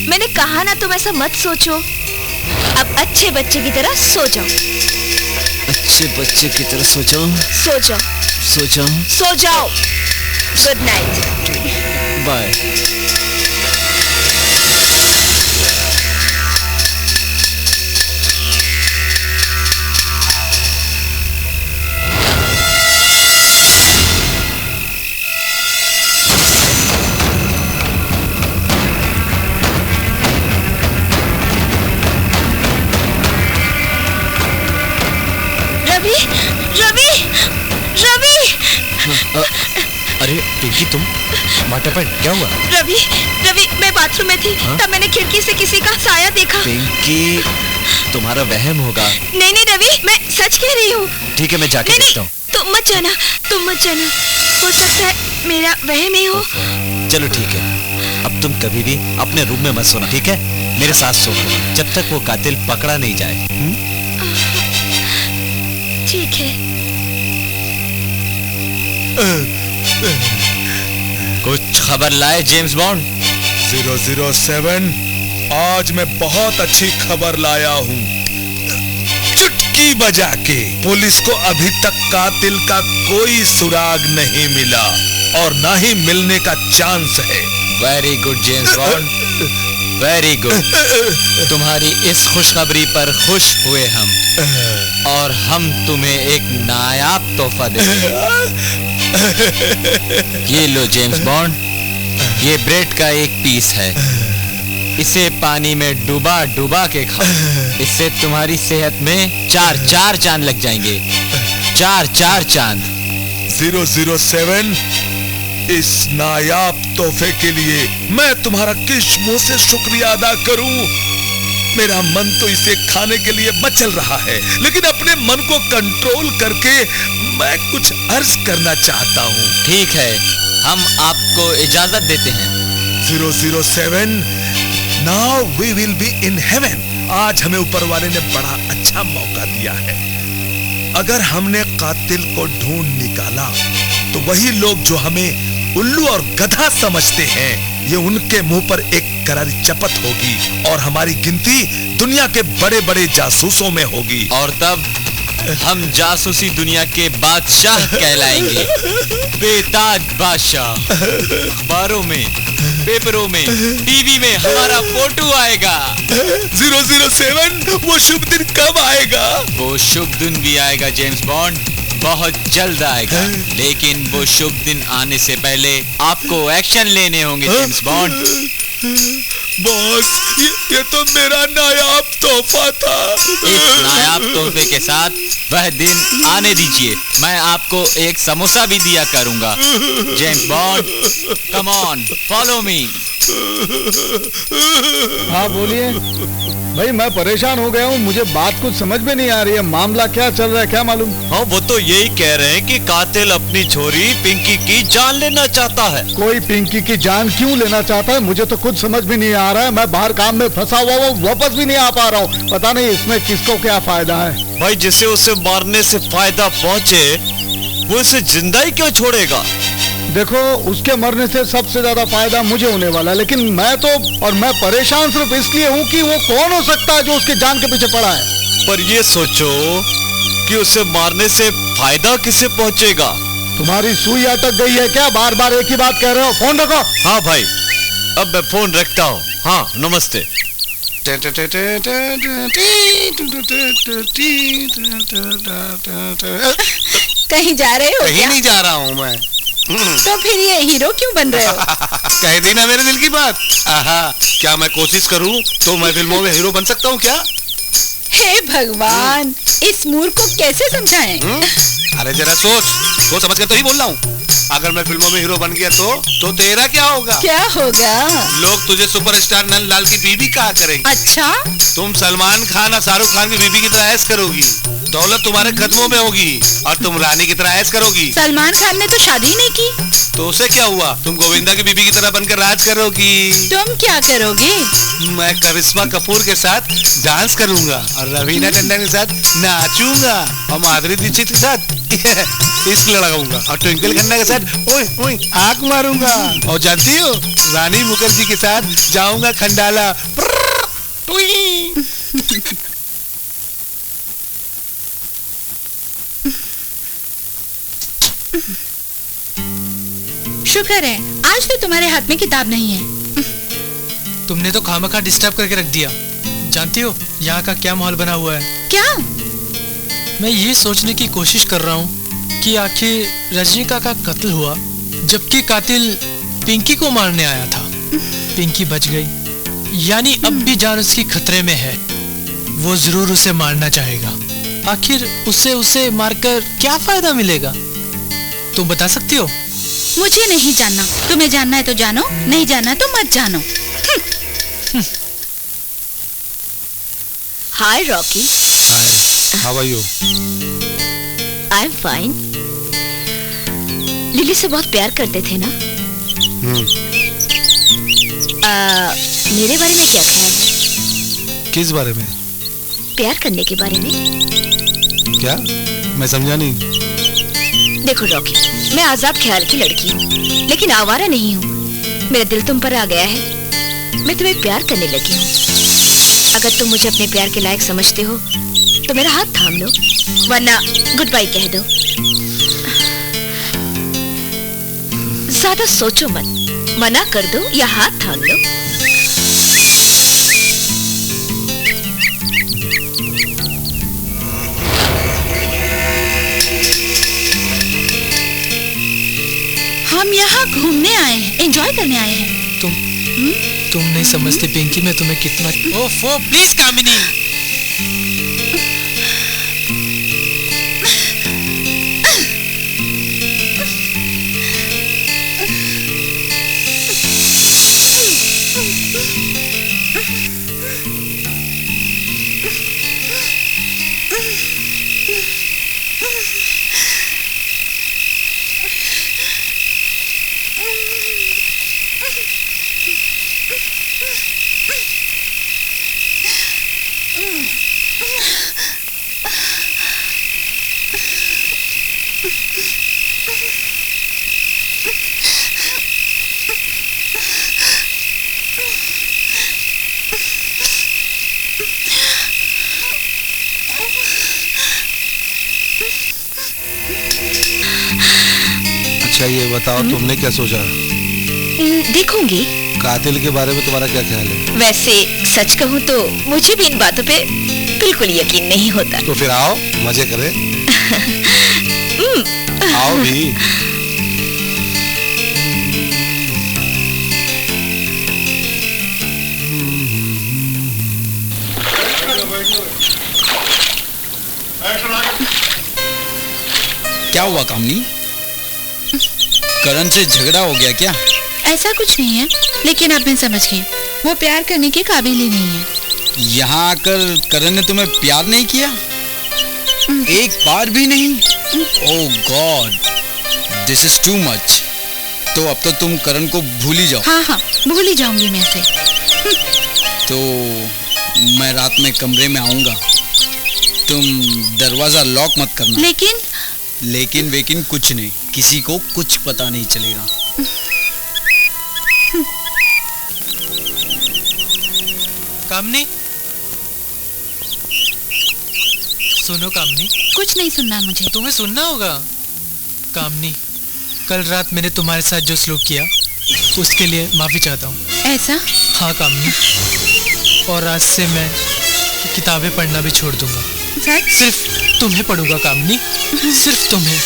मैंने कहा ना, तुम ऐसा मत सोचो। अब अच्छे बच्चे की तरह सो जाओ। अच्छे बच्चे की तरह सो जाऊं? सो जाओ, सो जाऊं? सो जाओ। Good night. बाय। अरे पिंकी, तुम व्हाट हैपेंड? क्या हुआ? रवि, मैं बाथरूम में थी, तब मैंने खिड़की से किसी का साया देखा। पिंकी, तुम्हारा वहम होगा। नहीं रवि, मैं सच कह रही हूँ। ठीक है, मैं जाके देखता हूँ। तुम मत जाना, हो सकता है मेरा वहम ही हो। चलो ठीक है, अब तुम कभी भी अपने रूम में मत सोना, ठीक है? मेरे साथ सो, जब तक वो कातिल पकड़ा नहीं जाए। ठीक है। कुछ खबर लाए जेम्स बॉन्ड? 007, आज मैं बहुत अच्छी खबर लाया हूँ। चुटकी पिंकी बजा के। पुलिस को अभी तक कातिल का कोई सुराग नहीं मिला और ना ही मिलने का चांस है। Very good James bond, very good. तुम्हारी इस खुशखबरी पर खुश हुए हम, और हम तुम्हें एक नायाब तोहफा देंगे। ये लो जेम्स बॉन्ड, ये ब्रेड का एक पीस है। इसे पानी में डुबा डुबा के खाओ। इससे तुम्हारी सेहत में 4 चांद लग जाएंगे। 4 चांद। 007, इस नायाब तोहफे के लिए मैं तुम्हारा किस मुंह से शुक्रिया अदा करूं। मेरा मन तो इसे खाने के लिए मचल रहा है, लेकिन अपने मन को कंट्रोल करके मैं कुछ अर्ज करना चाहता हूं। ठीक है, हम आपको इजाजत देते हैं। 007, now we will be in heaven. आज हमें ऊपर वाले ने बड़ा अच्छा मौका दिया है। अगर हमने कातिल को ढूंढ निकाला तो वही लोग जो हमें उल्लू और गधा समझते हैं, ये उनके मुंह पर एक करारी चपत होगी और हमारी गिनती दुनिया के बड़े बड़े जासूसों में होगी। और तब हम जासूसी दुनिया के बादशाह कहलाएंगे। बेताज बादशाह। अखबारों में, पेपरों में, टीवी में हमारा फोटो आएगा। 007, वो शुभ दिन कब आएगा? वो शुभ दिन भी आएगा जेम्स बॉन्ड, बहुत जल्द आएगा। लेकिन वो शुभ दिन आने से पहले आपको एक्शन लेने होंगे जेम्स बॉन्ड। बॉस, ये तो मेरा नायाब तोहफा था। इस नायाब तोहफे के साथ वह दिन आने दीजिए। मैं आपको एक समोसा भी दिया करूंगा। James Bond, come on, follow मी। हाँ बोलिए भाई, मैं परेशान हो गया हूँ। मुझे बात कुछ समझ में नहीं आ रही है। मामला क्या चल रहा है, क्या मालूम? हाँ, वो तो यही कह रहे हैं कि कातिल अपनी छोरी पिंकी की जान लेना चाहता है। कोई पिंकी की जान क्यों लेना चाहता है, मुझे तो कुछ समझ में नहीं आ रहा है। मैं बाहर काम में फंसा हुआ हूँ, वापस भी नहीं आ पा रहा हूँ। पता नहीं इसमें किसको क्या फायदा है। भाई, जिसे उसे मारने से फायदा पहुँचे वो उसे जिंदा ही क्यों छोड़ेगा? देखो, उसके मरने से सबसे ज्यादा फायदा मुझे होने वाला है, लेकिन मैं परेशान सिर्फ इसलिए हूँ कि वो कौन हो सकता है जो उसके जान के पीछे पड़ा है। पर ये सोचो कि उसे मारने से फायदा किसे पहुँचेगा? तुम्हारी सुई अटक गई है क्या? बार बार एक ही बात कह रहे हो। फोन रखो। हाँ भाई, अब मैं फोन रखता हूँ। हाँ, नमस्ते। कहीं जा रहे हो? कहीं नहीं जा रहा हूँ मैं। तो फिर ये हीरो क्यों बन रहे हो? कह दी ना मेरे दिल की बात। क्या मैं कोशिश करूं तो मैं फिल्मों में हीरो बन सकता हूँ क्या? हे भगवान, इस मूर्ख को कैसे समझाएं? अरे जरा सोच समझ कर तो ही बोल रहा हूँ। अगर मैं फिल्मों में हीरो बन गया तो तेरा क्या होगा? क्या होगा? लोग तुझे सुपरस्टार नंदलाल की बीबी कहा करेंगे। अच्छा? तुम सलमान खान और शाहरुख खान की बीबी की तरह ऐश करोगी। दौलत तुम्हारे कदमों में होगी और तुम रानी की तरह ऐश करोगी। सलमान खान ने तो शादी ही नहीं की। तो उसे क्या हुआ? तुम गोविंदा की बीबी की तरह बनकर राज करोगी। तुम क्या करोगे? मैं करिश्मा कपूर के साथ डांस करूंगा और रवीना टंडन के साथ नाचूंगा और माधुरी दीक्षित के साथ इश्क लगाऊंगा और ट्विंकल खन्ना के साथ ओए ओए आंख मारूंगा। और जानती हो, रानी मुखर्जी के साथ जाऊंगा खंडाला। शुक्र है आज तो तुम्हारे हाथ में किताब नहीं है। तुमने तो खामखा डिस्टर्ब करके रख दिया। जानती हो यहाँ का क्या माहौल बना हुआ है? क्या? मैं ये सोचने की कोशिश कर रहा हूँ कि आखिर रजनीका का कत्ल हुआ जबकि कातिल पिंकी को मारने आया था। पिंकी बच गई, यानी अब भी जान उसकी खतरे में है। वो जरूर उसे मारना चाहेगा। आखिर उसे मारकर क्या फायदा मिलेगा? तुम बता सकती हो? मुझे नहीं जानना। तुम्हें जानना है तो जानो, नहीं जानना तो मत जानो। Hi Rocky. How are you? I am fine. Lily से बहुत प्यार करते थे ना? मेरे बारे में क्या ख्याल है? किस बारे में? प्यार करने के बारे में। क्या? मैं समझा नहीं। देखो रॉकी, मैं आजाद ख्याल की लड़की हूँ, लेकिन आवारा नहीं हूँ। मेरा दिल तुम पर आ गया है। मैं तुम्हें प्यार करने लगी हूँ। अगर तुम मुझे अपने प्यार के लायक समझते हो तो मेरा हाथ थाम लो, वरना गुड बाय कह दो। ज्यादा सोचो मत, मना कर दो या हाथ थाम लो। हम यहाँ घूमने आए हैं, एंजॉय करने आए हैं। तुम नहीं समझती पिंकी, मैं तुम्हें कितना। ओफो प्लीज कामिनी। अच्छा ये बताओ, तुमने क्या सोचा? देखूंगी। कातिल के बारे में तुम्हारा क्या ख्याल है? वैसे सच कहूँ तो मुझे भी इन बातों पे बिल्कुल यकीन नहीं होता। तो फिर आओ मजे करें। आओ भी। क्या हुआ कामनी? करण से झगड़ा हो गया क्या? ऐसा कुछ नहीं है, लेकिन अब मैं समझ गई, वो प्यार करने के काबिल ही नहीं है। यहाँ आकर करण ने तुम्हें प्यार नहीं किया? एक बार भी नहीं? Oh god, this is too much. तो अब तो तुम करण को भूल ही जाओ। हाँ हाँ, भूल ही जाऊंगी मैं इसे। तो मैं रात में कमरे में आऊंगा, तुम दरवाजा लॉक मत करना। लेकिन वेकिन कुछ नहीं, किसी को कुछ पता नहीं चलेगा। कामनी, सुनो कामनी। कुछ नहीं सुनना मुझे। तुम्हें सुनना होगा। कामनी, कल रात मैंने तुम्हारे साथ जो सलूक किया उसके लिए माफी चाहता हूँ। ऐसा? हाँ कामनी, और आज से मैं किताबें पढ़ना भी छोड़ दूंगा। सिर्फ तुम्हें पढ़ूंगा कामनी, सिर्फ तुम्हें।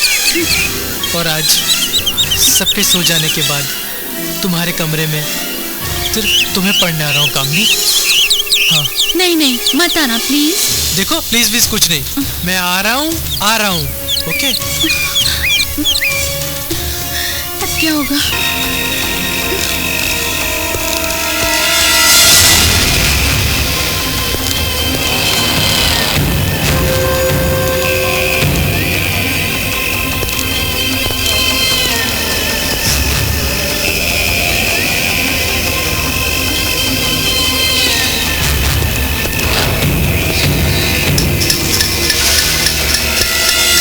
और आज सबके सो जाने के बाद तुम्हारे कमरे में सिर्फ तुम्हें पढ़ने आ रहा हूँ कामनी। हाँ। नहीं नहीं, मत आना प्लीज। देखो प्लीज कुछ नहीं, मैं आ रहा हूँ। ओके? अब क्या होगा?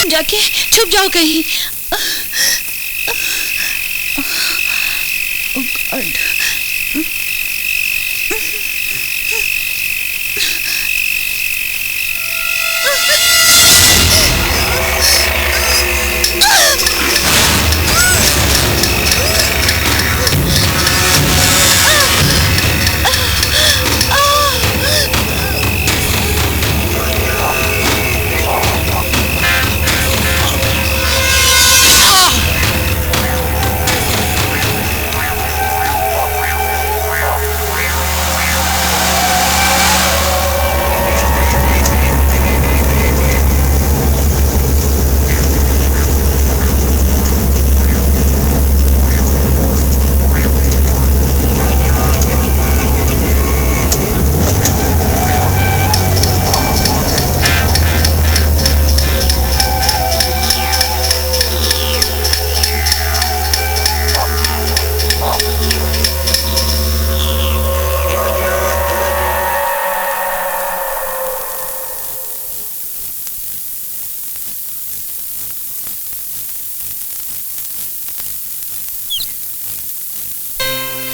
जाके छुप जाओ कहीं।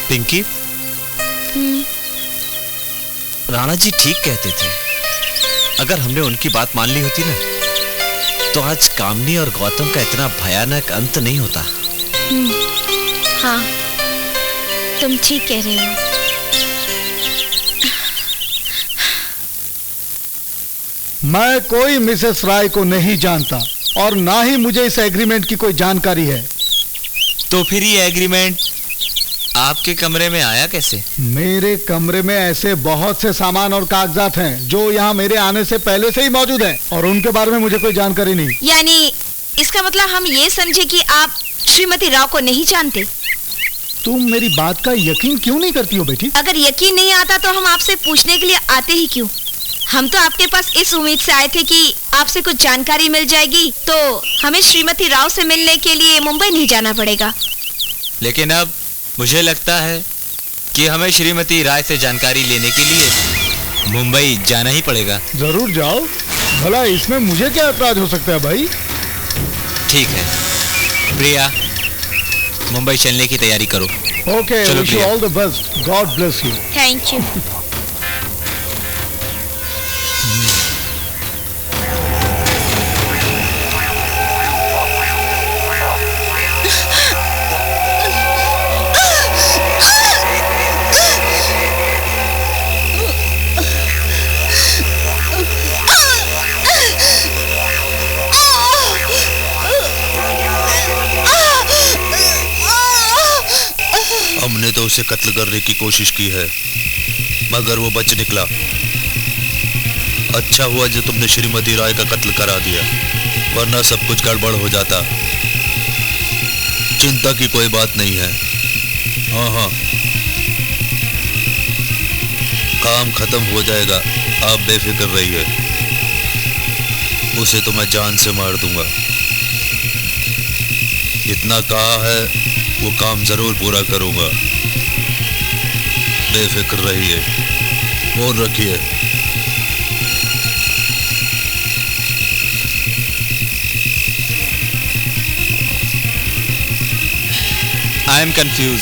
पिंकी, राणा जी ठीक कहते थे, अगर हमने उनकी बात मान ली होती ना, तो आज कामनी और गौतम का इतना भयानक अंत नहीं होता। हाँ, तुम ठीक कह रहे हो। मैं कोई मिसेस राय को नहीं जानता और ना ही मुझे इस एग्रीमेंट की कोई जानकारी है। तो फिर ये एग्रीमेंट आपके कमरे में आया कैसे? मेरे कमरे में ऐसे बहुत से सामान और कागजात हैं जो यहाँ मेरे आने से पहले से ही मौजूद हैं और उनके बारे में मुझे कोई जानकारी नहीं। यानी इसका मतलब हम ये समझे कि आप श्रीमती राव को नहीं जानते। तुम मेरी बात का यकीन क्यों नहीं करती हो बेटी? अगर यकीन नहीं आता तो हम आपसे पूछने के लिए आते ही क्यों? हम तो आपके पास इस उम्मीद से आए थे कि आपसे कुछ जानकारी मिल जाएगी तो हमें श्रीमती राव से मिलने के लिए मुंबई नहीं जाना पड़ेगा। लेकिन अब मुझे लगता है कि हमें श्रीमती राय से जानकारी लेने के लिए मुंबई जाना ही पड़ेगा। जरूर जाओ, भला इसमें मुझे क्या ऐतराज हो सकता है भाई? ठीक है प्रिया, मुंबई चलने की तैयारी करो। Okay, wish you all the best, God bless you. Thank you. हमने तो उसे कत्ल करने की कोशिश की है मगर वो बच निकला। अच्छा हुआ जो तुमने श्रीमती राय का कत्ल करा दिया, वरना सब कुछ गड़बड़ हो जाता। चिंता की कोई बात नहीं है। हाँ, काम खत्म हो जाएगा, आप बेफिक्र रहिए। उसे तो मैं जान से मार दूंगा। जितना कहा है वो काम जरूर पूरा करूंगा। बेफिक्र रहिए, फोन रखिए। I am confuse.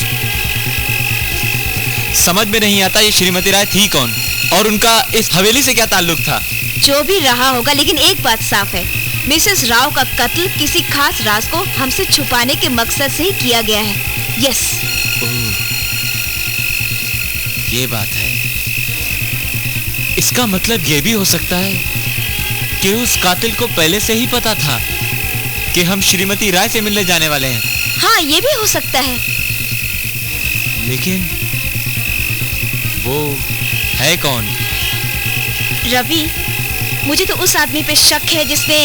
समझ में नहीं आता ये श्रीमती राय थी कौन और उनका इस हवेली से क्या ताल्लुक था। जो भी रहा होगा, लेकिन एक बात साफ है, मिसेस राव का कत्ल किसी खास राज को हमसे छुपाने के मकसद से ही किया गया है। यस। ये बात है। इसका मतलब ये भी हो सकता है कि उस कातिल को पहले से ही पता था कि हम श्रीमती राय से मिलने जाने वाले हैं। हाँ, ये भी हो सकता है। लेकिन वो है कौन? रवि, मुझे तो उस आदमी पे शक है जिसने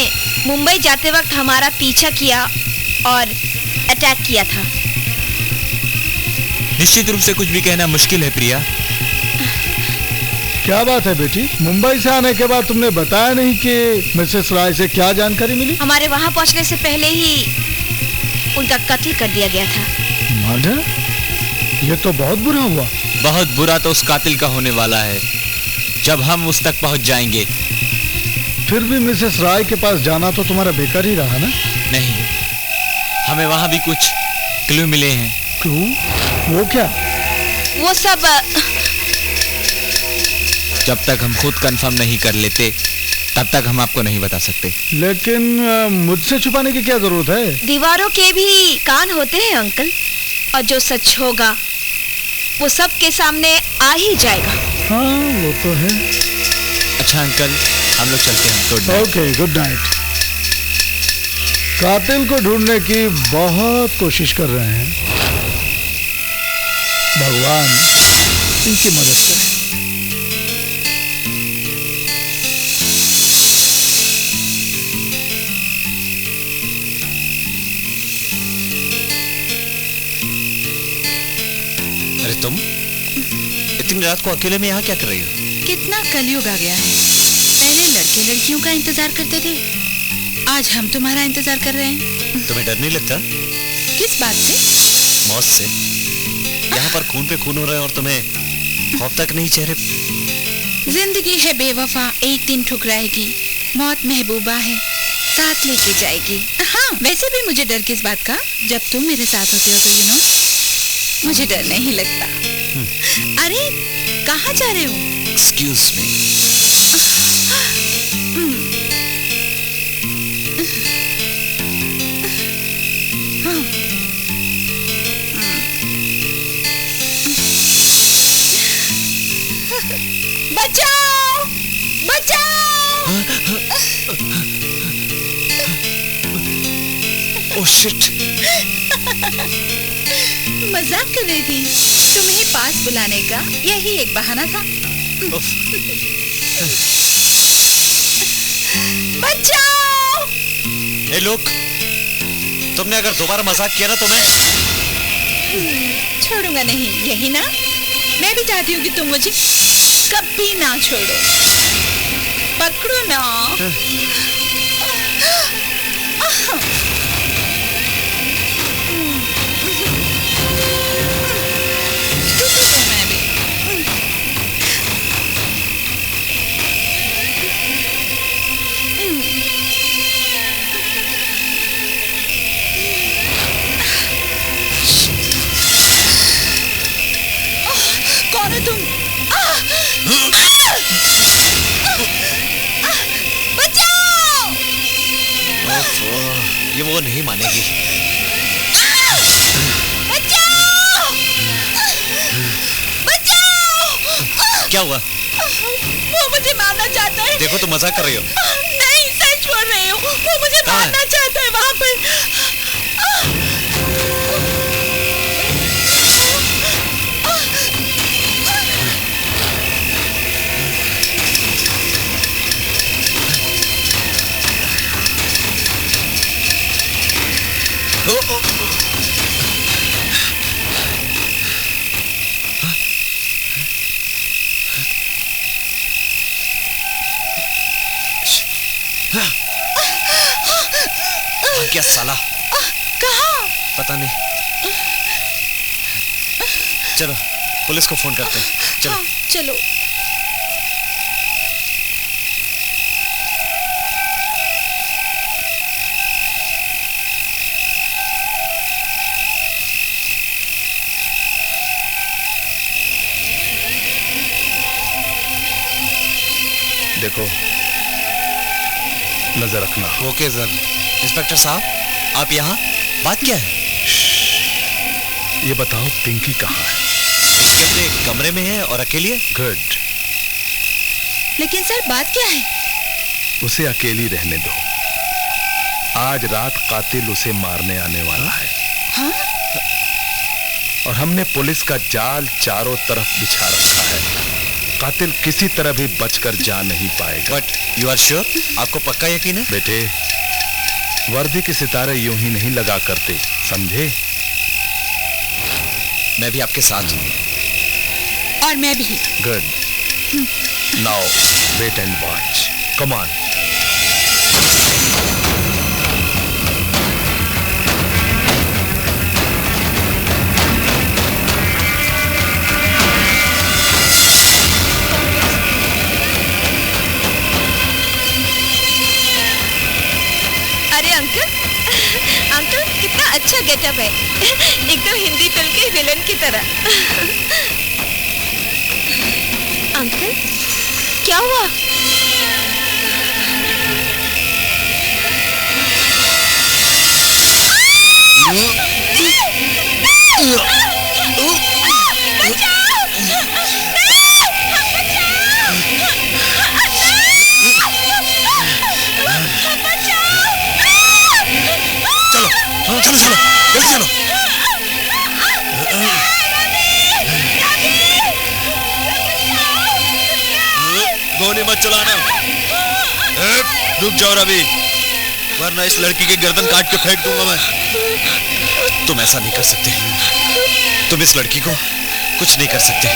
मुंबई जाते वक्त हमारा पीछा किया और अटैक किया था। निश्चित रूप से कुछ भी कहना मुश्किल है प्रिया। क्या बात है बेटी, मुंबई से आने के बाद तुमने बताया नहीं कि मिसेस राय से क्या जानकारी मिली? हमारे वहां पहुंचने से पहले ही उनका कत्ल कर दिया गया था। मर्डर? ये तो बहुत बुरा हुआ। बहुत बुरा तो उस कातिल का होने वाला है जब हम उस तक पहुंच जाएंगे। फिर भी मिसेस राय के पास जाना तो तुम्हारा बेकार ही रहा ना? नहीं, हमें वहां भी कुछ क्लू मिले हैं। क्लू? वो क्या? वो सब जब तक हम खुद कंफर्म नहीं कर लेते तब तक हम आपको नहीं बता सकते। लेकिन मुझसे छुपाने की क्या जरूरत है? दीवारों के भी कान होते हैं अंकल, और जो सच होगा वो सबके सामने आ ही जाएगा। हाँ, वो तो है। अच्छा अंकल, हम लोग चलते हैं। Good night. Okay, good night. कातिल को ढूंढने की बहुत कोशिश कर रहे हैं, भगवान इनकी मदद करे। अरे तुम इतनी रात को अकेले में यहाँ क्या कर रही हो? कितना कलयुग आ गया है। पहले लड़के लड़कियों का इंतजार करते थे, आज हम तुम्हारा इंतजार कर रहे हैं। तुम्हें डर नहीं लगता? किस बात से? मौत से। यहाँ पर खून पे खून हो रहा है और तुम्हें खौफ तक नहीं चेहरे? जिंदगी है बेवफा, एक दिन ठुकराएगी। मौत महबूबा है, साथ लेके जाएगी। हाँ, वैसे भी मुझे डर किस बात का, जब तुम मेरे साथ होते हो तो मुझे डर नहीं लगता। अरे कहाँ जा रहे हो? Excuse me. शिट। मजाक कर रही थी। तुम्हें पास बुलाने का यही एक बहाना था। बचाओ! ए लोग, तुमने अगर दोबारा मजाक किया ना तो मैं छोड़ूंगा नहीं, यही ना? मैं भी चाहती हूँ कि तुम मुझे कभी ना छोड़ो। पकड़ो ना। कौन है तुम? बचाओ! ये वो नहीं मानेगी। बचाओ! बचाओ! क्या हुआ? वो मुझे मारना चाहता है। देखो तुम मजाक कर रही हो। नहीं, सच बोल रही हूँ। वो मुझे मारना चाहता है वहाँ पर। क्या साला? कहाँ? पता नहीं। चलो पुलिस को फोन करते हैं। चलो। हाँ, चलो। देखो, नजर रखना। Okay sir. इंस्पेक्टर साहब, आप यहाँ? बात क्या है? ये बताओ पिंकी कहाँ है? इसके अपने कमरे में है और अकेली है। गुड। लेकिन सर बात क्या है? उसे अकेली रहने दो। आज रात कातिल उसे मारने आने वाला है। हाँ? और हमने पुलिस का जाल चारों तरफ बिछा रखा है। कातिल किसी तरह भी बचकर जा नहीं पाएगा। But you are sure? आपको पक्का यकीन है? बेटे, वर्दी के सितारे यूं ही नहीं लगा करते, समझे? मैं भी आपके साथ हूं। और मैं भी। Good. Now wait and watch. Come on. Uncle कितना अच्छा गेटअप है। एकदम हिंदी फिल्म के विलन की तरह। अंकल क्या हुआ? चलो चलो जल्दी चलो। गोली मत चलाना। रुक जाओ रवि, वरना इस लड़की की गर्दन काट के फेंक दूंगा मैं। तुम ऐसा नहीं कर सकते। तुम इस लड़की को कुछ नहीं कर सकते।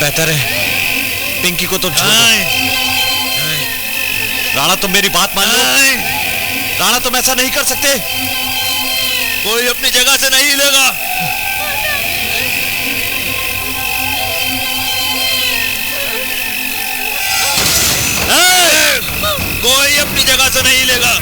बेहतर है पिंकी को तुम छोड़ दो। राणा तुम मेरी बात मान लो। राणा तुम ऐसा नहीं कर सकते। कोई अपनी जगह से नहीं हिलेगा। कोई अपनी जगह से नहीं हिलेगा।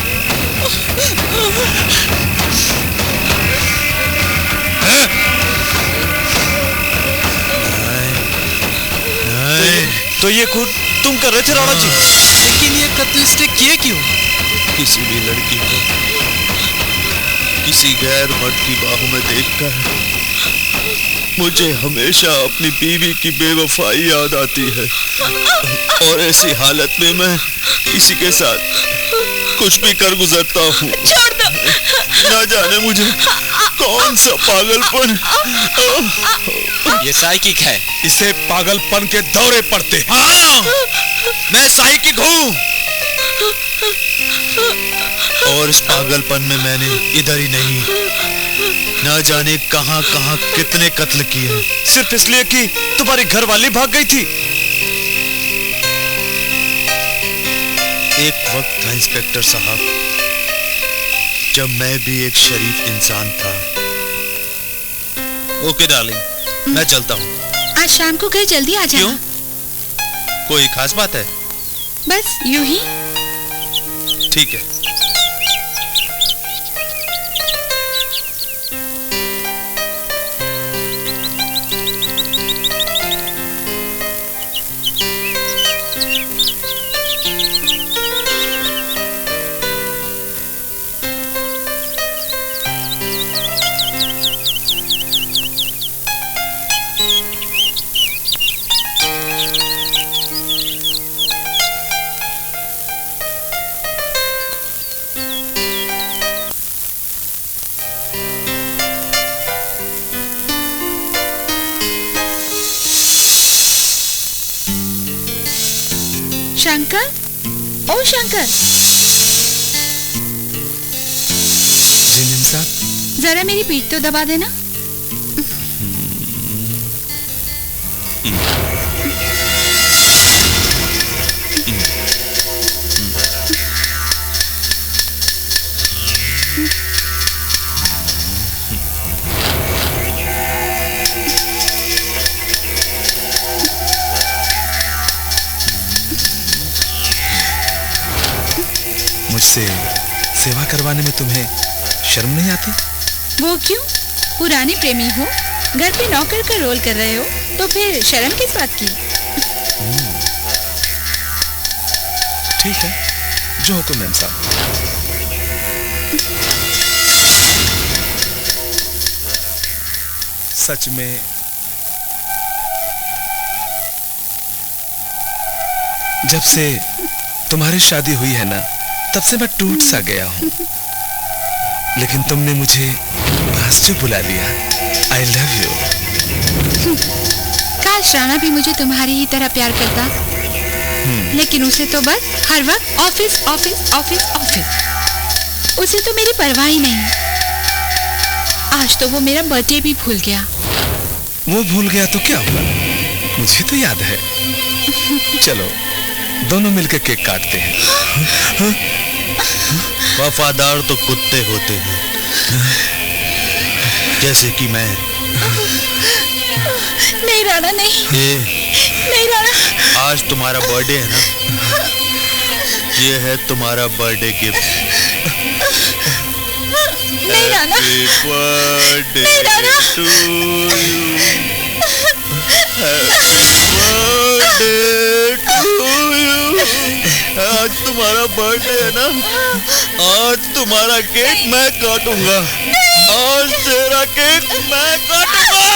तो ये खून तुम कर रहे थे राणा जी? लेकिन ये कत्ल इसने किए क्यों? किसी भी लड़की को किसी गैर मर्द की बाहों में देखकर मुझे हमेशा अपनी बीवी की बेवफाई याद आती है। और ऐसी हालत में मैं इसी के साथ कुछ भी कर गुजरता हूँ। छोड़ दो। ना जाने मुझे कौन सा पागलपन। ये साइकिक है। इसे पागलपन के दौरे पड़ते हैं। हाँ, मैं साइकिक हूँ और इस पागलपन में मैंने इधर ही नहीं, ना जाने कहां कहां कितने कत्ल किए, सिर्फ इसलिए कि तुम्हारी घरवाली भाग गई थी। एक वक्त था इंस्पेक्टर साहब जब मैं भी एक शरीफ इंसान था। ओके डार्लिंग, मैं चलता हूँ। आज शाम को घर जल्दी आ जाना। क्यों? कोई खास बात है? बस यूं ही। ठीक है। शंकर, ओ शंकर। जी मेम साहब। जरा मेरी पीठ तो दबा देना। मुझसे सेवा करवाने में तुम्हें शर्म नहीं आती? वो क्यों? पुराने प्रेमी हो, घर पे नौकर का रोल कर रहे हो, तो फिर शर्म किस बात की? ठीक है, जो हुक्म मैम साहब। सच में जब से तुम्हारी शादी हुई है ना, तब से मैं टूट सा गया हूं। लेकिन तुमने मुझे पास जो बुला लिया। I love you. काश राणा भी मुझे तुम्हारी ही तरह प्यार करता, लेकिन उसे तो बस हर वक्त ऑफिस ऑफिस ऑफिस ऑफिस। उसे तो मेरी परवाह ही नहीं। आज तो वो मेरा बर्थडे भी भूल गया। वो भूल गया तो क्या हुआ, मुझे तो याद है। चलो दोनों मिलकर केक काटते हैं। वफादार तो कुत्ते होते हैं, जैसे कि मैं। नहीं राणा, नहीं। नहीं राणा। आज तुम्हारा बर्थडे है ना, ये है तुम्हारा बर्थडे गिफ्ट। नहीं राणा। हैप्पी बर्थडे नहीं Rana. To you. Happy birthday to you. आज तुम्हारा बर्थडे है ना, आज तुम्हारा केक मैं काटूंगा। आज तेरा केक मैं काटूंगा।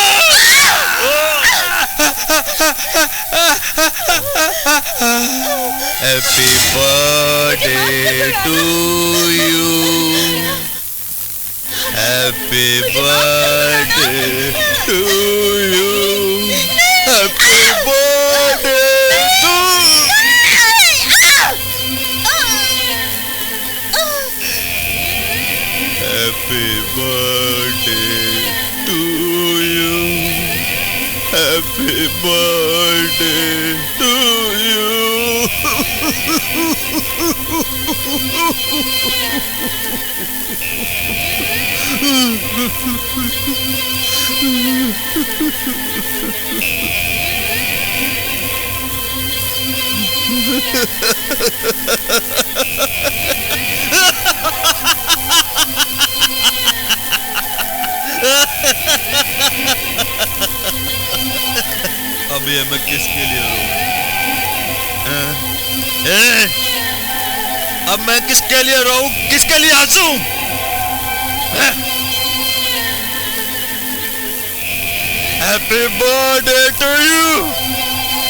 Happy birthday to you. Happy birthday to you. Happy birthday to. Happy birthday to you. Happy birthday to you. अब ये मैं किसके लिए रोऊं? अब मैं किसके लिए रोऊं, किसके लिए हंसूं? Happy birthday to you.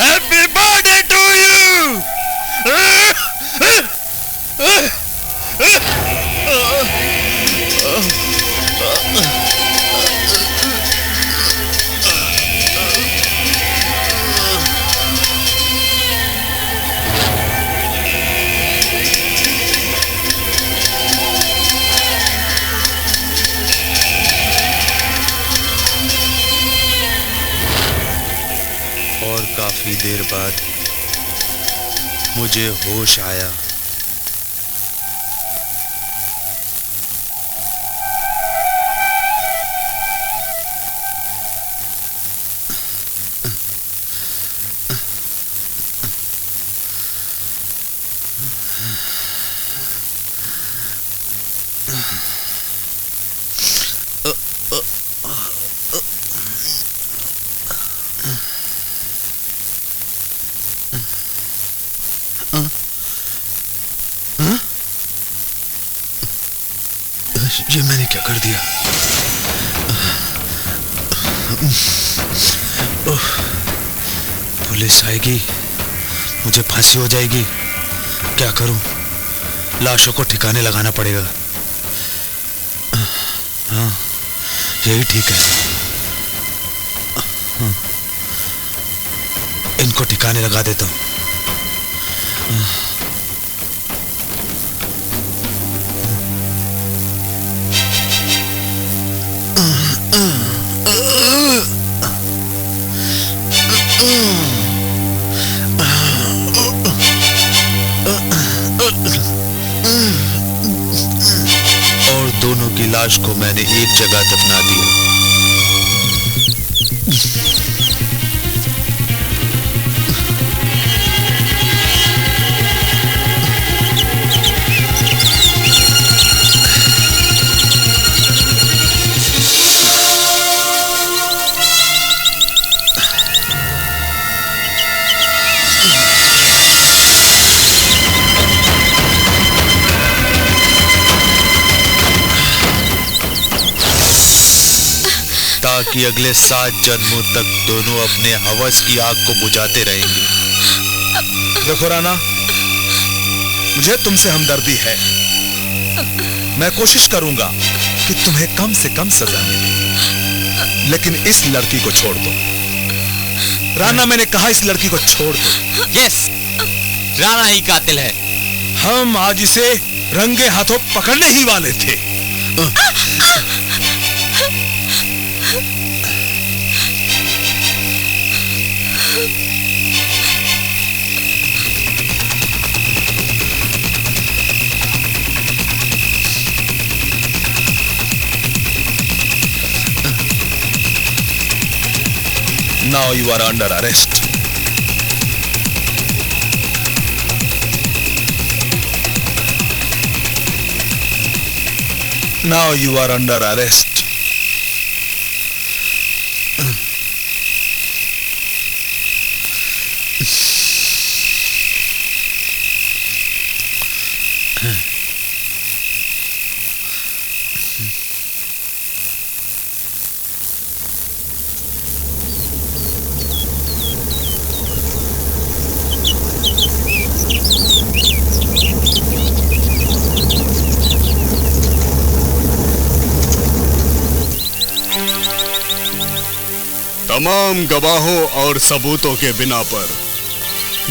Happy birthday to you. और काफी देर बाद मुझे होश आया। ये मैंने क्या कर दिया? पुलिस आएगी, मुझे फांसी हो जाएगी। क्या करूं? लाशों को ठिकाने लगाना पड़ेगा। हाँ, यही ठीक है। इनको ठिकाने लगा देता हूं। और दोनों की लाश को मैंने एक जगह दफना दिया। ताकि अगले 7 जन्मों तक दोनों अपने हवस की आग को बुझाते रहेंगे। देखो राना, मुझे तुमसे हमदर्दी है। मैं कोशिश करूंगा कि तुम्हें कम से कम सजा मिले, लेकिन इस लड़की को छोड़ दो। राना, मैंने कहा इस लड़की को छोड़ दो। यस, राना ही कातिल है। हम आज इसे रंगे हाथों पकड़ने ही वाले थे। Now you are under arrest. Now you are under arrest. तमाम गवाहों और सबूतों के बिना पर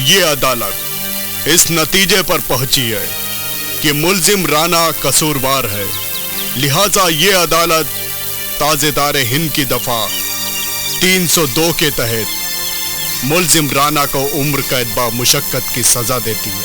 ये अदालत इस नतीजे पर पहुंची है कि मुल्जिम राना कसूरवार है। लिहाजा ये अदालत ताजेदार हिंद की दफा 302 के तहत मुल्जिम राना को उम्र कैद बा मुशक्कत की सजा देती है।